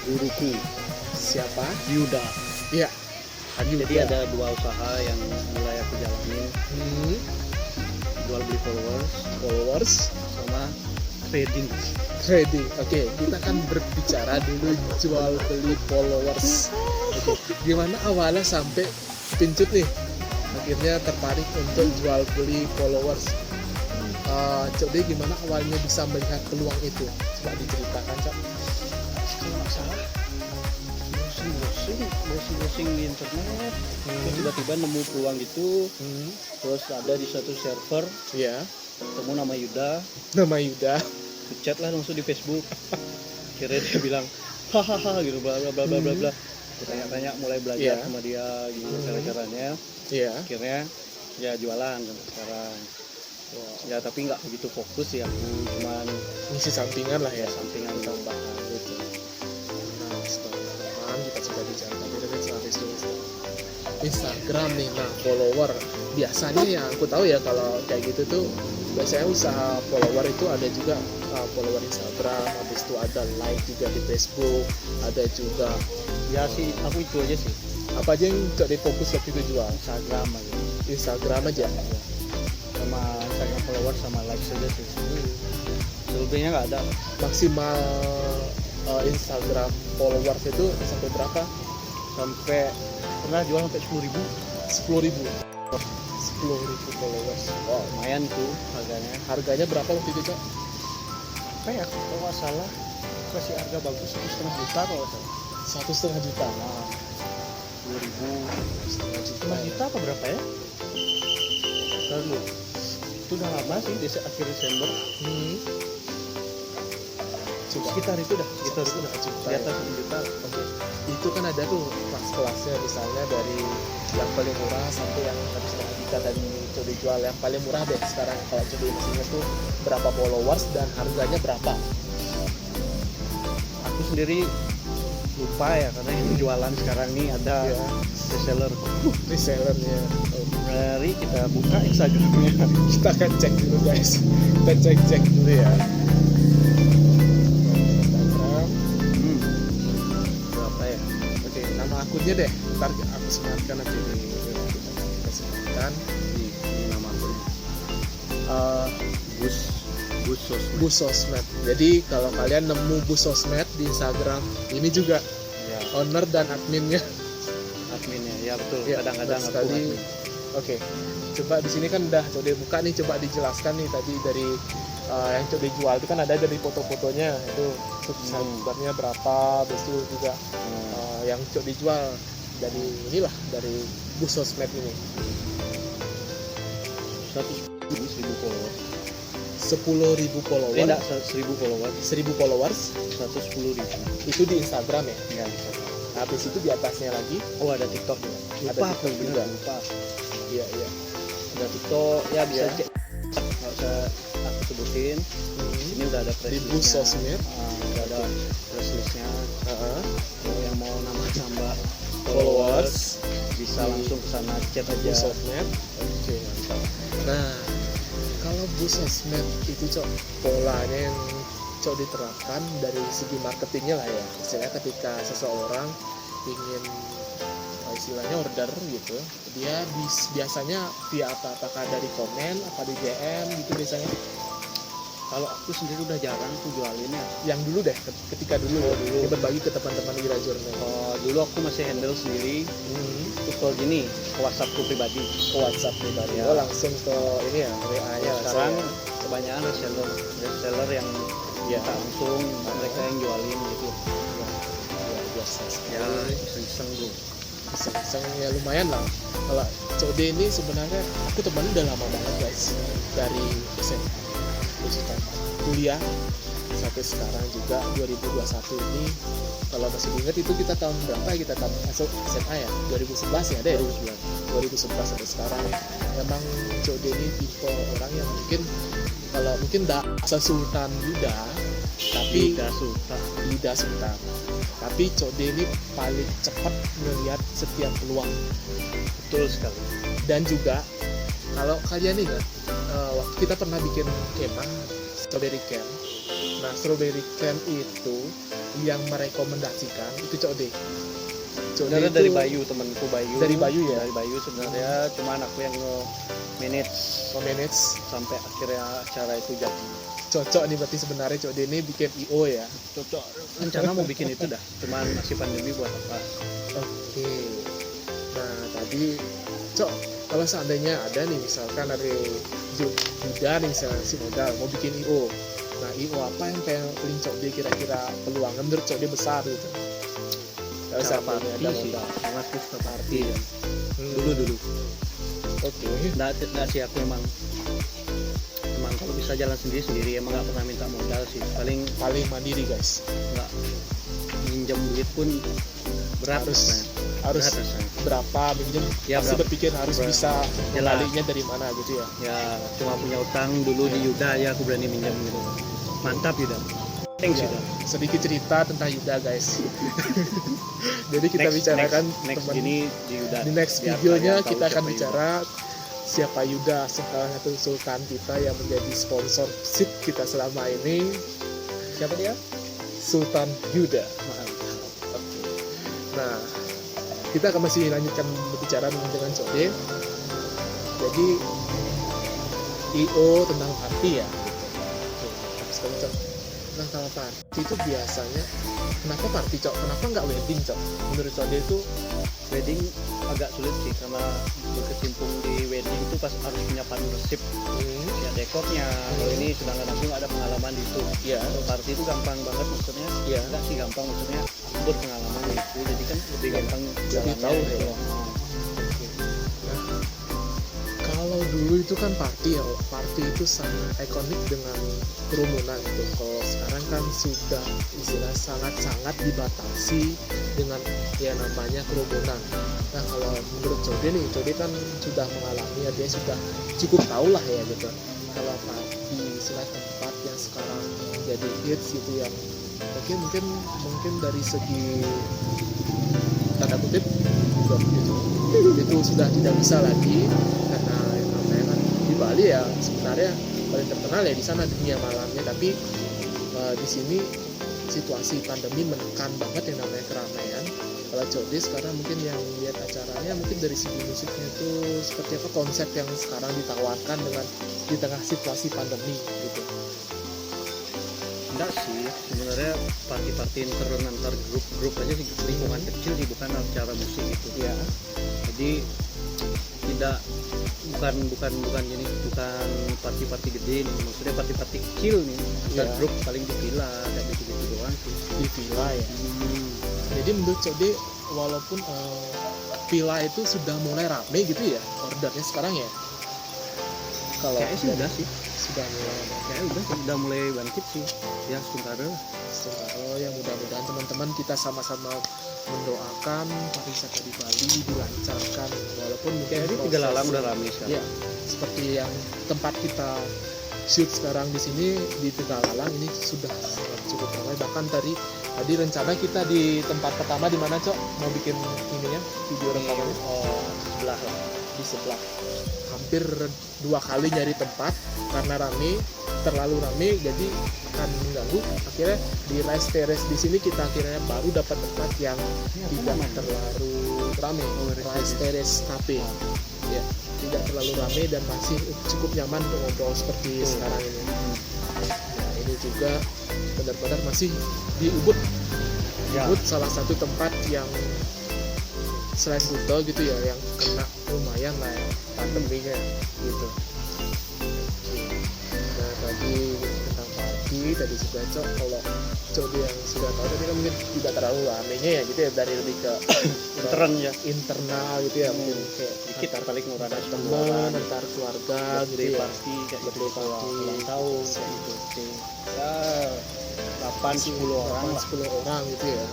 guruku Siapa? Yuda. Iya. Jadi ada dua usaha yang mulai aku jalanin, jual beli followers sama trading. Oke, kita kan berbicara dulu jual beli followers. Oke, gimana awalnya sampai pincut nih akhirnya tertarik untuk jual beli followers? Coba gimana awalnya bisa melihat peluang itu? Coba diceritakan, Cak. Kalau nggak salah browsing di internet, terus tiba-tiba nemu peluang gitu, terus ada di suatu server, Iya. ketemu nama Yuda, Nama Yuda. aku chat lah langsung di Facebook. Kira dia bilang hahaha gitu bla bla bla bla bla bla. Aku tanya-tanya mulai belajar Iya. sama dia gimana cara-caranya. Iya. Akhirnya ya jualan kan sekarang. Ya tapi nggak begitu fokus ya, aku cuman Ngisi sampingan lah ya. sampingan Tambahan gitu. Nah, setelah teman kita sudah bicara tadi dari Instagram nih. Nah, follower biasanya ya aku tahu ya kalau kayak gitu tuh biasanya usaha follower itu ada juga follower Instagram, habis itu ada like juga di Facebook, ada juga ya sih aku itu aja sih, apa aja yang jadi fokus waktu itu jual? Instagram aja Instagram aja. sama Instagram follower sama like saja sih. Selebihnya nggak ada. Maksimal Instagram followers itu sampai berapa? Sampai pernah jual sampai 10.000. 10.000 followers. Wow. Lumayan tuh harganya. Harganya berapa waktu itu, Cak? Apa ya kalau nggak salah kasih harga bagus 1,5 juta kalau nggak salah. 1,5 juta. Nah, 10.000. 1,5 juta. 5 juta apa berapa ya? Ntar dulu. Itu udah lama sih, di akhir Desember. Coba. Sekitar itu dah. Juta Di atas 1 juta. Oke. Itu kan ada tuh kelas-kelasnya, misalnya dari yang paling murah sampai yang 1,5 juta tadi itu dijual. Yang paling murah deh sekarang kalau coba isinya tuh berapa followers dan harganya berapa? Aku sendiri lupa ya karena yang jualan sekarang nih ada Ya, reseller. resellernya. Mari kita buka Instagramnya. Kita akan cek dulu guys. Kita cek dulu ya. Instagram. Berapa ya? Oke, nama akunnya deh. Ntar aku sematkan nanti di kita sematkan. Ini nama aku. Bus sosmed. Bus Sosmed. Jadi kalau kalian nemu Bus Sosmed di Instagram, ini juga Ya, owner dan adminnya. adminnya. Ya betul. Ya, Kadang-kadang benar aku sekali. admin. Oke, coba di sini kan udah coba buka nih, coba dijelaskan nih tadi dari yang coba dijual itu kan ada dari foto-fotonya itu subscribernya berapa, terus itu juga yang coba dijual dari inilah, dari bus sosmed ini. 110.000 followers. 10.000 followers. Enggak, 1.000 followers. 1000 followers 110.000. itu di Instagram ya. Enggak bisa. Habis itu di atasnya lagi Oh, ada TikTok juga. Ada Lupa TikTok aku juga. bener, lupa. iya iya. Ada TikTok, ya bisa Ya. cek. Enggak usah aku sebutin. Ini udah ada press Di list-nya. bus sosmed. Udah ada press list-nya. Heeh. Kalau yang mau nambah Followers bisa di langsung ke sana chat aja. bus sosmed. Oke. Nah, kalau bus sosmed itu cok, polanya yang cok diterapkan dari segi marketingnya lah ya. Istilahnya ketika seseorang ingin istilahnya order gitu, dia biasanya via apakah dari komen, apa di DM gitu biasanya. Kalau aku sendiri udah jarang tuh jualin ya. Yang dulu deh, ketika dulu, dulu. dia berbagi ke teman-teman Wira Journal. Dulu aku masih handle sendiri. Itu kalau gini, ke WhatsAppku pribadi. Ke WhatsApp pribadi, Ya. oh, langsung ke ini ya, WA-nya Sekarang langsung kebanyakan reseller yang ya. kita langsung mereka yang jualin gitu. Ya, biasa sekali. Ya iseng-iseng bro. Iseng-iseng ya lumayan lah. Kalau COD ini sebenarnya aku teman udah lama banget guys, dari SMA, terus kuliah sampai sekarang juga 2021 ini. Kalau masih ingat itu kita tahun berapa ya, kita masuk SMA ya, 2011 ya ada ya, 2011 sampai sekarang. Emang COD ini tipe orang yang mungkin tidak sesultan Yuda, tapi Yuda Sultan, tapi COD ini paling cepat melihat setiap peluang. Betul sekali. Dan juga kalau kalian ingat, waktu kita pernah bikin kemah strawberry camp. Nah, strawberry camp itu yang merekomendasikan itu COD. Sebenarnya dari Bayu, temanku Bayu. Dari Bayu ya? Dari Bayu sebenarnya, cuman aku yang manage sampai akhirnya acara itu jadi. Cocok nih berarti sebenarnya COD ini bikin IO ya. Cocok. Rencana mau bikin itu dah, cuman masih pandemi buat apa? Oke. Nah, tadi Cok, kalau seandainya ada nih misalkan dari Yuda nih misalnya si modal mau bikin IO. Nah, IO apa yang paling Cok dia kira-kira peluangnya menurut Cok dia besar gitu? Kalau seandainya ada sih, modal. sangat suka party ya. Hmm. Dulu. Oke. Nggak sih aku emang kalau bisa jalan sendiri emang nggak pernah minta modal sih. Paling mandiri guys. Nggak minjem duit pun berat Harus berat rasanya. berapa minjem? Ya, Pasti berapa? berpikir harus bisa Jelas. mengalinya dari mana gitu ya. Ya cuma punya utang dulu di Yuda ya aku berani minjem gitu. Mantap Yuda. Thanks Ya, Yuda. sedikit cerita tentang Yuda guys. Jadi kita bicarakan next teman- ini di Yuda. di next Biar videonya kalian tahu kita akan siapa bicara siapa Yuda, salah satu sultan kita yang menjadi sponsor SIP kita selama ini. Siapa dia? Sultan Yuda. Mantap. Nah, kita akan masih lanjutkan berbicara dengan Code. Jadi IO tentang party ya gitu. Sekali, Cok. Nah, kalau party itu biasanya kenapa party, Cok? Kenapa nggak wedding, Cok? Menurut Code itu Wedding agak sulit sih karena berkecimpung di wedding itu pas harus punya partnership ya dekornya. Kalau ini sedangkan aku nggak ada pengalaman di itu. ya, Kalau party itu gampang banget maksudnya. ya, Enggak sih gampang maksudnya aku berpengalaman di itu jadi kan lebih gampang lebih jalannya tahu gitu ya. loh. Nah, kalau dulu itu kan party ya, party itu sangat ikonik dengan kerumunan itu. Kalau sekarang kan sudah istilah sangat-sangat dibatasi dengan ya namanya kerumunan. Nah, kalau menurut Code nih, Code kan sudah mengalami ya, dia sudah cukup tahu lah ya gitu. Kalau party istilah tempat yang sekarang jadi hits gitu yang mungkin dari segi tanda kutip itu sudah tidak bisa lagi karena yang namanya kan di Bali ya sebenarnya paling terkenal ya di sana dunia malamnya, tapi di sini situasi pandemi menekan banget yang namanya keramaian. Kalau Code sekarang mungkin yang lihat acaranya mungkin dari segi musiknya itu seperti apa konsep yang sekarang ditawarkan dengan di tengah situasi pandemi gitu. Enggak sih sebenarnya party antar grup aja sih lingkungan kecil sih bukan acara musik gitu. Ya, Jadi tidak bukan party gede nih, maksudnya party kecil nih antar Iya. grup paling di villa kayak gitu doang sih. di villa ya. Jadi menurut Code walaupun villa itu sudah mulai rame gitu ya ordernya sekarang ya? Kalau Kayaknya sih udah sih. sudah mulai rame. Kayaknya udah mulai bangkit sih. Ya sementara lah. Oh ya, mudah-mudahan teman-teman kita sama-sama mendoakan pariwisata di Bali dilancarkan, walaupun mungkin Jadi proses- Tiga Lalang udah ramai sekarang. ya seperti yang tempat kita shoot sekarang di sini di Tegalalang ini sudah cukup ramai. Bahkan tadi rencana kita di tempat pertama di mana, Cok, mau bikin ininya video rekamannya Sebelah lah. di sebelah. Hampir 2 kali nyari tempat karena rame, terlalu rame jadi akan mengganggu. Akhirnya di rice terrace di sini kita akhirnya baru dapat tempat yang tidak terlalu rame. Rice terrace cafe ya, tidak terlalu rame dan masih cukup nyaman untuk ngobrol seperti sekarang ini. Nah, ini juga benar-benar masih di Ubud. Ya. Ubud salah satu tempat yang selain Kuta gitu ya, yang kena lumayan lah ya, pandeminya gitu. Nah tadi tentang party tadi sudah, Cok, kalau Cok yang sudah tahu tadi kan mungkin tidak terlalu ramenya ya gitu ya, dari lebih ke Intern ya. internal gitu ya, mungkin kayak Dikit paling murah antar ada teman, antar keluarga gitu birthday ya, party kayak gitu. birthday party, Ulang tahun kayak gitu. Ya 8-10 orang lah. 10 orang gitu ya.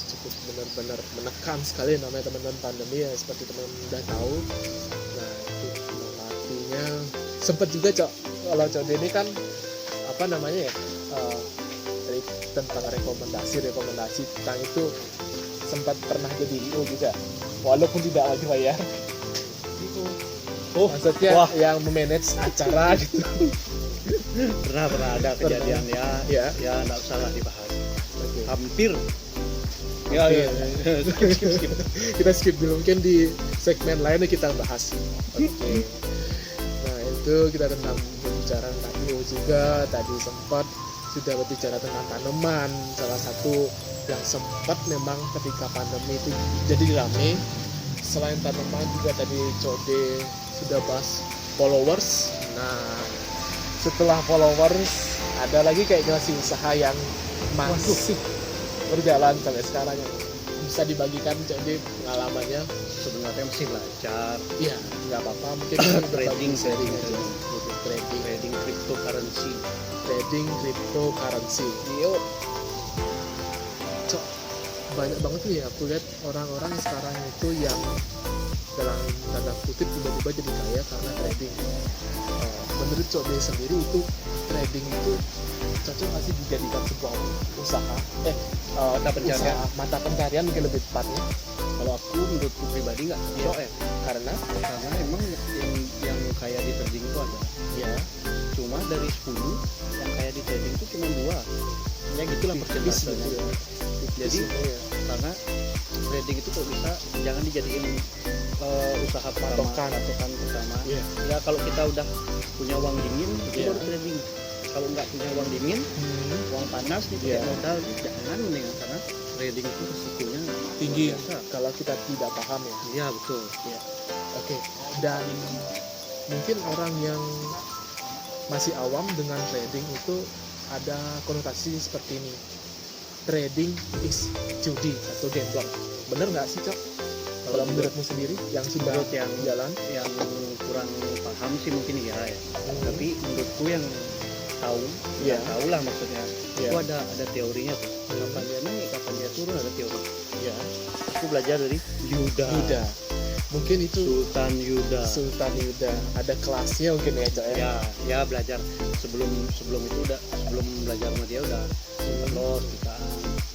Cukup benar-benar menekan sekali namanya teman-teman pandemi ya, seperti teman-teman udah tahu. Nah itu artinya sempet juga, Cok, kalau Cok ini kan apa namanya ya, dari tentang rekomendasi tentang itu sempat pernah jadi IO juga walaupun tidak lagi bayar. Oh, Maksudnya wah. yang memanage acara gitu. pernah ada kejadian Ya. ya nggak usah lah dibahas. Oke. Hampir. Ya, skip. Kita skip dulu, mungkin di segmen lainnya kita bahas. Oke. Nah itu kita tentang berbicara tentang IO juga. Tadi sempat sudah berbicara tentang tanaman. Salah satu yang sempat memang ketika pandemi itu jadi rame. Selain tanaman juga tadi Code sudah bahas followers. Nah setelah followers ada lagi kayaknya masih usaha yang masih berjalan sampai sekarang yang bisa dibagikan, jadi pengalamannya. Sebenarnya masih belajar Iya, nggak apa-apa, mungkin Trading, sharing trading. aja gitu. trading cryptocurrency. Trading cryptocurrency. Yuk. Cok, banyak banget nih aku lihat orang-orang sekarang itu yang dalam tanda kutip tiba-tiba jadi kaya karena trading. Menurut Cok dia sendiri itu trading itu cocok nggak sih dijadikan sebuah usaha? Mata pencarian mungkin lebih tepatnya. Kalau aku menurutku pribadi nggak cocok ya. Karena Emang yang kaya di trading itu ada. ya Cuma dari 10 yang kaya di trading itu cuma 2. Ya gitulah tipis gitu persentasenya. ya. Jadi ya. karena trading itu kalau bisa jangan dijadiin usaha Patokan. patokan utama. Iya. Ya kalau kita udah punya uang dingin itu Iya. baru trading. Kalau nggak punya uang dingin, uang panas dipakai Iya. modal, jangan mendingan, karena trading itu risikonya Tinggi luar biasa. kalau kita tidak paham ya. Iya betul. Ya. Oke. Dan mungkin orang yang masih awam dengan trading itu ada konotasi seperti ini. Trading is judi atau gambler. Bener nggak sih, Cok? Kalau menurutmu sendiri yang sudah Menurut yang jalan? yang kurang paham sih mungkin ya. Tapi menurutku yang tahu, Iya. tahu lah maksudnya. Iya. Itu ada teorinya tuh. Kapan dia naik, kapan dia turun, ada teori. Ya. Aku belajar dari Yuda. Yuda. Mungkin itu Sultan Yuda. Sultan Yuda. Ada kelasnya mungkin ya, Cok ya. Ya belajar sebelum itu sebelum belajar sama dia udah los jutaan.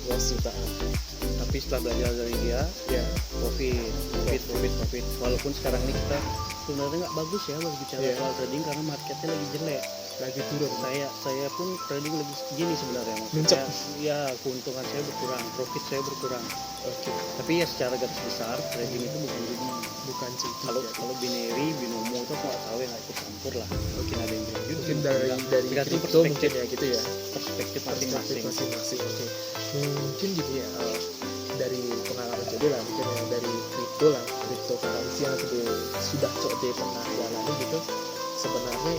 Los jutaan. Tapi setelah belajar dari dia Ya. profit. Walaupun sekarang ini kita sebenarnya nggak bagus ya kalau bicara Iya. soal trading karena marketnya lagi jelek. Lagi turun. Saya pun trading lagi gini sebenarnya. Muncul. Ya keuntungan saya berkurang, profit saya berkurang. Oke. Tapi ya secara garis besar trading itu bukan judi. Bukan judi. Kalau ya. kalau binary, binomo itu aku nggak tahu ya, nggak ikut campur lah. Mungkin ada yang bilang judi. Mungkin dari tergantung kripto mungkin perspektif ya gitu ya. perspektif Perspektif masing-masing. masing-masing. Oke. Mungkin gitu ya, dari pengalaman Code lah, mungkin ya, dari kripto lah, cryptocurrency yang sudah Code pernah jalani gitu, sebenarnya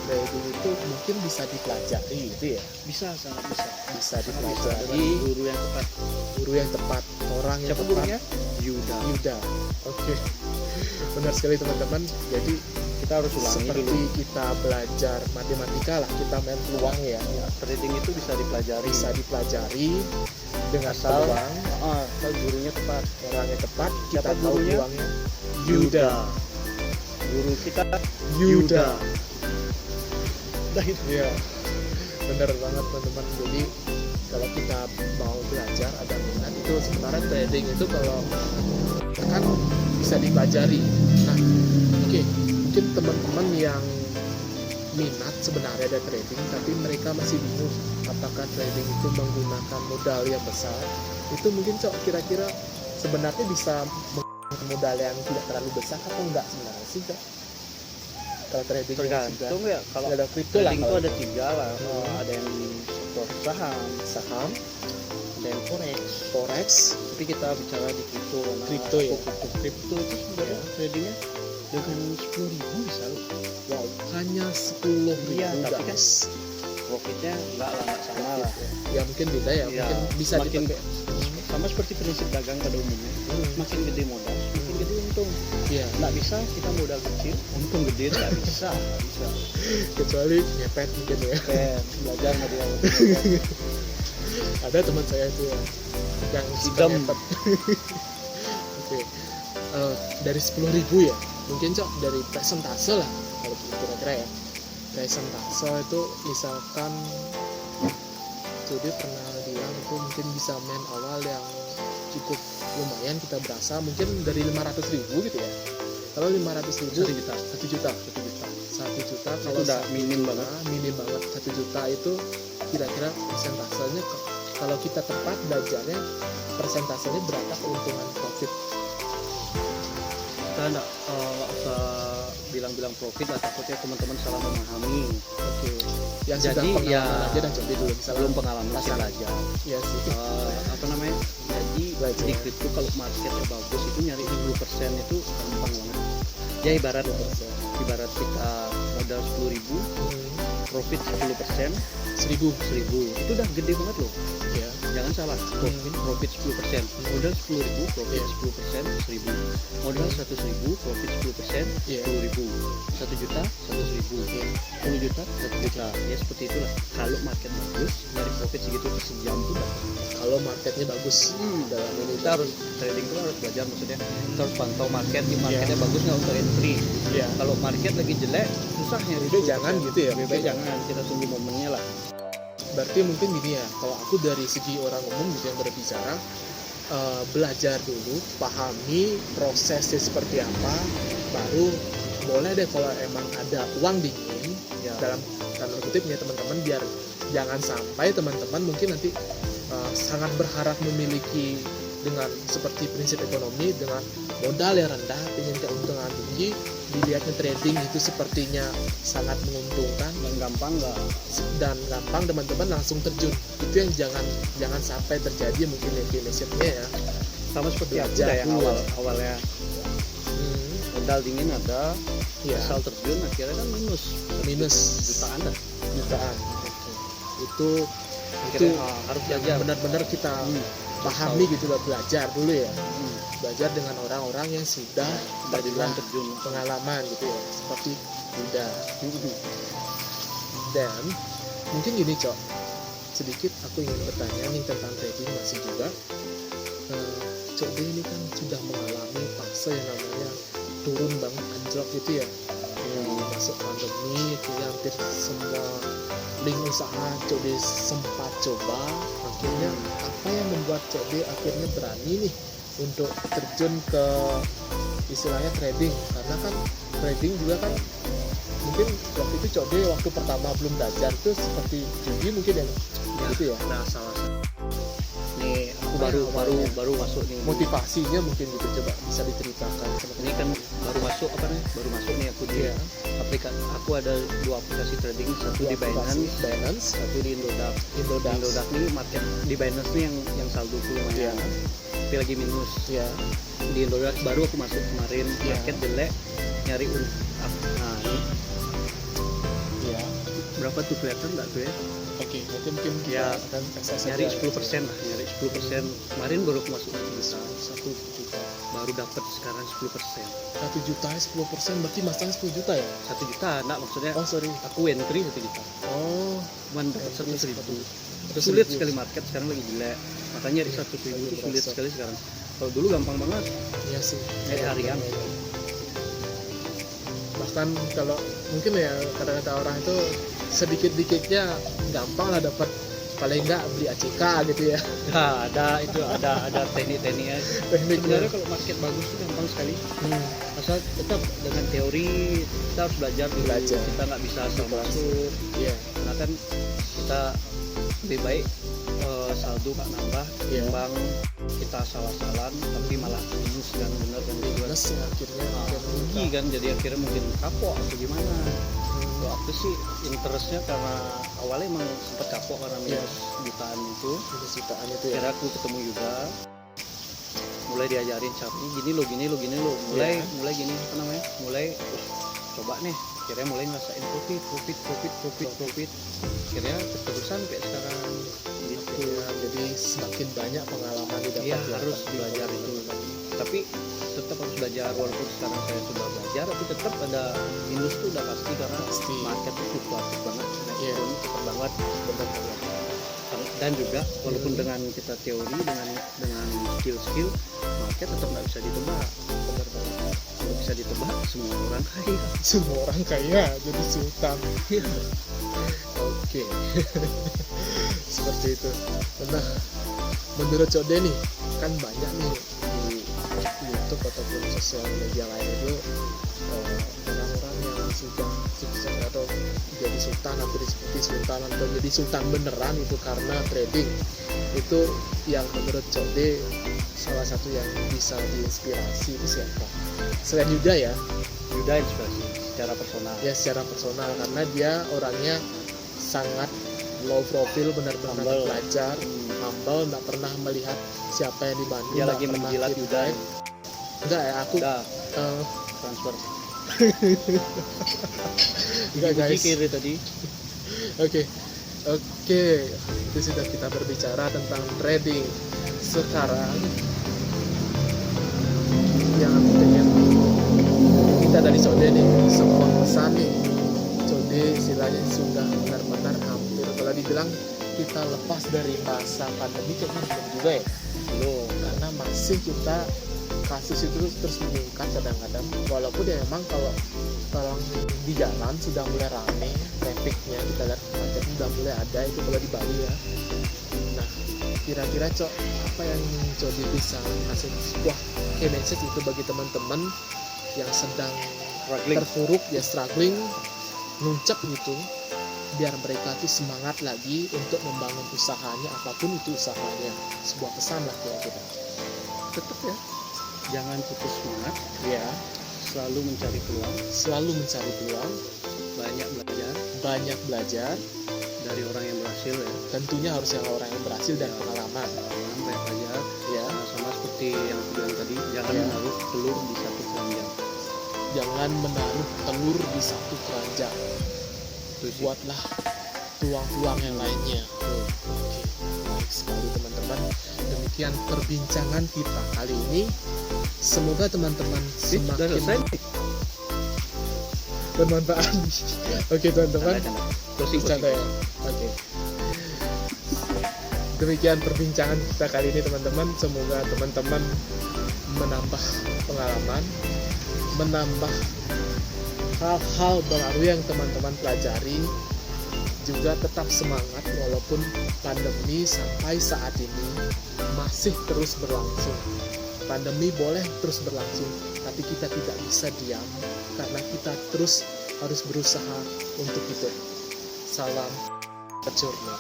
trading itu mungkin bisa dipelajari gitu ya, Sangat bisa. bisa Sangat bisa dipelajari dengan guru yang tepat. guru yang tepat, orang yang Siapa tepat. gurunya? Yuda. Oke. Benar sekali teman-teman. Jadi Kita harus ulangi seperti dulu. kita belajar matematika lah, kita main peluang ya. Ya, trading itu bisa dipelajari. Bisa dipelajari dengan Asal peluang, asal gurunya tepat. orangnya tepat, kita Siapa tahu gurunya? peluangnya. Yuda. Guru kita Yuda. Dah itu. Iya. Bener banget teman-teman. Jadi kalau kita mau belajar ada minat itu sebenarnya trading itu kalau kan bisa dipelajari. Nah, oke, mungkin teman-teman yang minat sebenarnya ada trading tapi mereka masih bingung apakah trading itu menggunakan modal yang besar. Itu mungkin Cok kira-kira sebenarnya bisa menggunakan modal yang tidak terlalu besar atau enggak sebenarnya sih Cok? Kalau trading Tergantung ya. Kalau ada kripto lah, trading itu kalau ada 3 lah. Ada yang sektor saham, saham, ada yang forex. forex, Tapi kita bicara di kripto. Karena Kripto ya? Kripto itu sebenarnya tradingnya dengan 10.000 bisa loh. wow, hanya 10.000 Iya, tapi kan guys. Profitnya nggak sama lah. Ya mungkin beda ya, Iya, mungkin bisa makin- dipakai. Sama seperti prinsip dagang pada umumnya. Makin gede modal, makin gede untung. Iya, Nggak bisa kita modal kecil, untung gede nggak bisa. Bisa. kecuali ngepet mungkin ya. Belajar sama dia. Ada teman saya itu ya, yang suka Idem. ngepet. Oke. Dari 10.000 ya, mungkin Cok dari persentase lah kalau kira-kira ya. Persentase itu misalkan jadi pernah bilang itu mungkin bisa main awal yang cukup lumayan kita berasa mungkin dari 500.000 gitu ya. Kalau 500.000 1 juta kalau Itu udah 1 minim juta, banget. minim banget 1 juta itu kira-kira persentasenya kalau kita tepat belajarnya persentasenya berapa keuntungan profit. Kita nggak usah bilang-bilang profit lah, takutnya teman-teman salah memahami. Oke. Yang Jadi, sudah pengalaman ya, aja dan coba dulu misalnya. Belum pengalaman masih Pasar. belajar. Iya sih. Apa namanya? Jadi Belajar. di kripto kalau marketnya bagus itu nyari 10% itu gampang banget. Ya ibarat kita modal 10.000, profit 10%, 1.000 itu udah gede banget loh. ya. Jangan salah, profit 10%. Modal 10.000, profit 10%, 1.000. Modal 100.000, profit 10%, Iya. 10.000. 1 juta, 100.000. 10 juta, 1 juta. Ya seperti itulah. Kalau market bagus, nyari profit segitu sejam tuh dapat. Kalau marketnya bagus dalam ini Kita harus trading itu harus belajar, maksudnya kita harus pantau market. Di marketnya bagus nggak untuk entry. ya. Kalau market lagi jelek, susah nyari. Lebih jangan gitu ya. Lebih baik jangan, kita tunggu momennya lah. Berarti mungkin gini ya, kalau aku dari segi orang umum gitu yang berbicara, belajar dulu, pahami prosesnya seperti apa, baru boleh deh kalau emang ada uang dingin Ya. dalam tanda kutip ya teman-teman, biar jangan sampai teman-teman mungkin nanti sangat berharap memiliki dengan seperti prinsip ekonomi dengan modal yang rendah, ingin keuntungan tinggi, dilihatnya trading itu sepertinya sangat menguntungkan Dan gampang nggak? dan gampang teman-teman langsung terjun. Itu yang jangan sampai terjadi mungkin definisinya ya. Sama seperti aku Belajar dah yang dulu. awalnya modal dingin ada, Ya, asal terjun akhirnya kan minus minus jutaan dah. jutaan. Itu Akhirnya harus belajar. benar-benar kita pahami gitu lah, belajar dulu ya. Belajar dengan orang-orang yang sudah Dari pernah terjun. pengalaman gitu ya, seperti Yuda. Dan mungkin gini Cok, sedikit aku ingin bertanya nih tentang trading masih juga. Cok D ini kan sudah mengalami fase yang namanya turun banget, anjlok gitu ya. Masuk pandemi, akhirnya hampir semua link usaha Cok D sempat coba. Akhirnya apa yang membuat Cok D akhirnya berani nih untuk terjun ke istilahnya trading? Karena kan trading juga kan mungkin waktu itu Cok D waktu pertama belum belajar tuh seperti judi mungkin ya, gitu ya. Nah, salah. Nih aku Apa baru yang baru awalnya? baru masuk nih. Motivasinya mungkin gitu, coba bisa diceritakan seperti Ini kan baru masuk baru masuk nih aku di Iya. aplikasi. Aku ada 2 aplikasi trading, satu di Binance, satu di Indodax. Indodax. Indodax nih market di Binance nih yang saldo tuh lumayan. Iya. Tapi lagi minus. Ya, Di Indodax baru aku masuk kemarin, Iya. market jelek, nyari nah ini ya. berapa tuh kelihatan nggak tuh ya? Oke, nanti mungkin Ya, kita akan akses Nyari aja. 10% lah, nyari 10%. Kemarin baru aku masuk 1 juta. 1 juta. baru dapat sekarang 10%. 1 juta 10%, berarti masanya 10 juta ya? 1 juta enggak, maksudnya Oh sorry. aku entry 1 juta. Oh, Cuman dapat 100.000. Terus Sulit 1.000. sekali market sekarang lagi jelek. Makanya di 100.000 itu sulit Berasa. sekali sekarang. Kalau dulu gampang banget. iya sih. Nyari harian. Bahkan kalau mungkin ya kata-kata orang itu sedikit-dikitnya gampang lah dapat, paling enggak beli ACK gitu ya. Nah, ada teknik-tekniknya. Tekniknya. Sebenarnya kalau market bagus itu gampang sekali. Hmm. Asal tetap dengan teori kita harus belajar dulu. Belajar. Kita nggak bisa asal masuk. Iya. Karena kan kita lebih baik saldo nggak nambah Iya. ketimbang kita asal-asalan tapi malah minus kan, bener kan gitu kan. Plus ya akhirnya Rugi kan, jadi akhirnya mungkin kapok atau gimana. Kalau aku sih interestnya karena awalnya emang sempat kapok karena minus jutaan itu. 1 jutaan itu ya. Akhirnya aku ketemu juga, mulai diajarin caranya gini lo mulai Iya. mulai gini apa namanya, mulai coba nih, akhirnya mulai ngerasain profit, akhirnya terusan kayak sekarang gitu. Ya, jadi semakin banyak pengalaman didapat Iya, ya, harus teman-teman. belajar itu. Tapi tetap harus belajar, walaupun sekarang saya sudah belajar tapi tetap ada minus tuh udah pasti karena Pasti. market itu fluktuatif banget, naik Iya. turun cepat banget. Benar banget. Dan juga walaupun dengan kita teori, dengan skill market tetap nggak bisa ditebak. Benar banget. Kalau bisa ditebak semua orang kaya. Semua orang kaya jadi sultan. Oke. Seperti itu. Nah, menurut Cok Denny kan banyak nih di YouTube ataupun sosial media lain itu orang-orang yang sudah sukses atau jadi sultan atau seperti sultan atau jadi sultan beneran itu karena trading. Itu yang menurut Cok D salah satu yang bisa diinspirasi itu siapa? Selain Yuda ya, Yuda inspirasi secara personal. ya secara personal karena dia orangnya sangat low profile, benar-benar Humble. belajar, humble, nggak pernah melihat siapa yang dibantu, Dia nggak lagi pernah menjilat feedback. Yuda. Enggak ya, aku Udah eh, transfer. enggak guys. Kiri tadi. Oke, itu sudah kita berbicara tentang trading. Sekarang yang aku pengen kita dari Code nih, sebuah pesan nih. Code istilahnya sudah benar-benar hampir, kalau dibilang kita lepas dari masa pandemi kayaknya belum juga ya, Belum. karena masih kita kasus itu terus meningkat kadang-kadang, walaupun ya memang kalau di jalan sudah mulai rame trafficnya, kita lihat macet sudah mulai ada itu kalau di Bali ya. Nah, kira-kira Cok, apa yang Cok bisa kasih sebuah key message itu bagi teman-teman yang sedang Struggling. terpuruk ya, struggling, nuncep gitu, biar mereka tuh semangat lagi untuk membangun usahanya, apapun itu usahanya. Sebuah pesan lah kira-kira. Tetap ya, jangan putus semangat, Ya, selalu mencari peluang, selalu mencari peluang, banyak belajar banyak belajar, dari orang yang berhasil ya. tentunya harus yang orang yang berhasil dan pengalaman. Banyak belajar. Ya, Nah, sama seperti yang aku bilang tadi, jangan Ya. menaruh telur di satu keranjang. jangan menaruh telur di satu keranjang. Itu sih. Buatlah peluang-peluang yang lainnya. Oke, baik sekali teman-teman. Demikian perbincangan kita kali ini. Semoga teman-teman Sudah selesai. semakin bermanfaat. Oke teman-teman. Canda-canda. Closing, Bercanda closing. ya. Oke. Demikian perbincangan kita kali ini teman-teman. Semoga teman-teman menambah pengalaman, menambah hal-hal baru yang teman-teman pelajari, juga tetap semangat walaupun pandemi sampai saat ini masih terus berlangsung. Pandemi boleh terus berlangsung, tapi kita tidak bisa diam karena kita terus harus berusaha untuk hidup. Salam journal.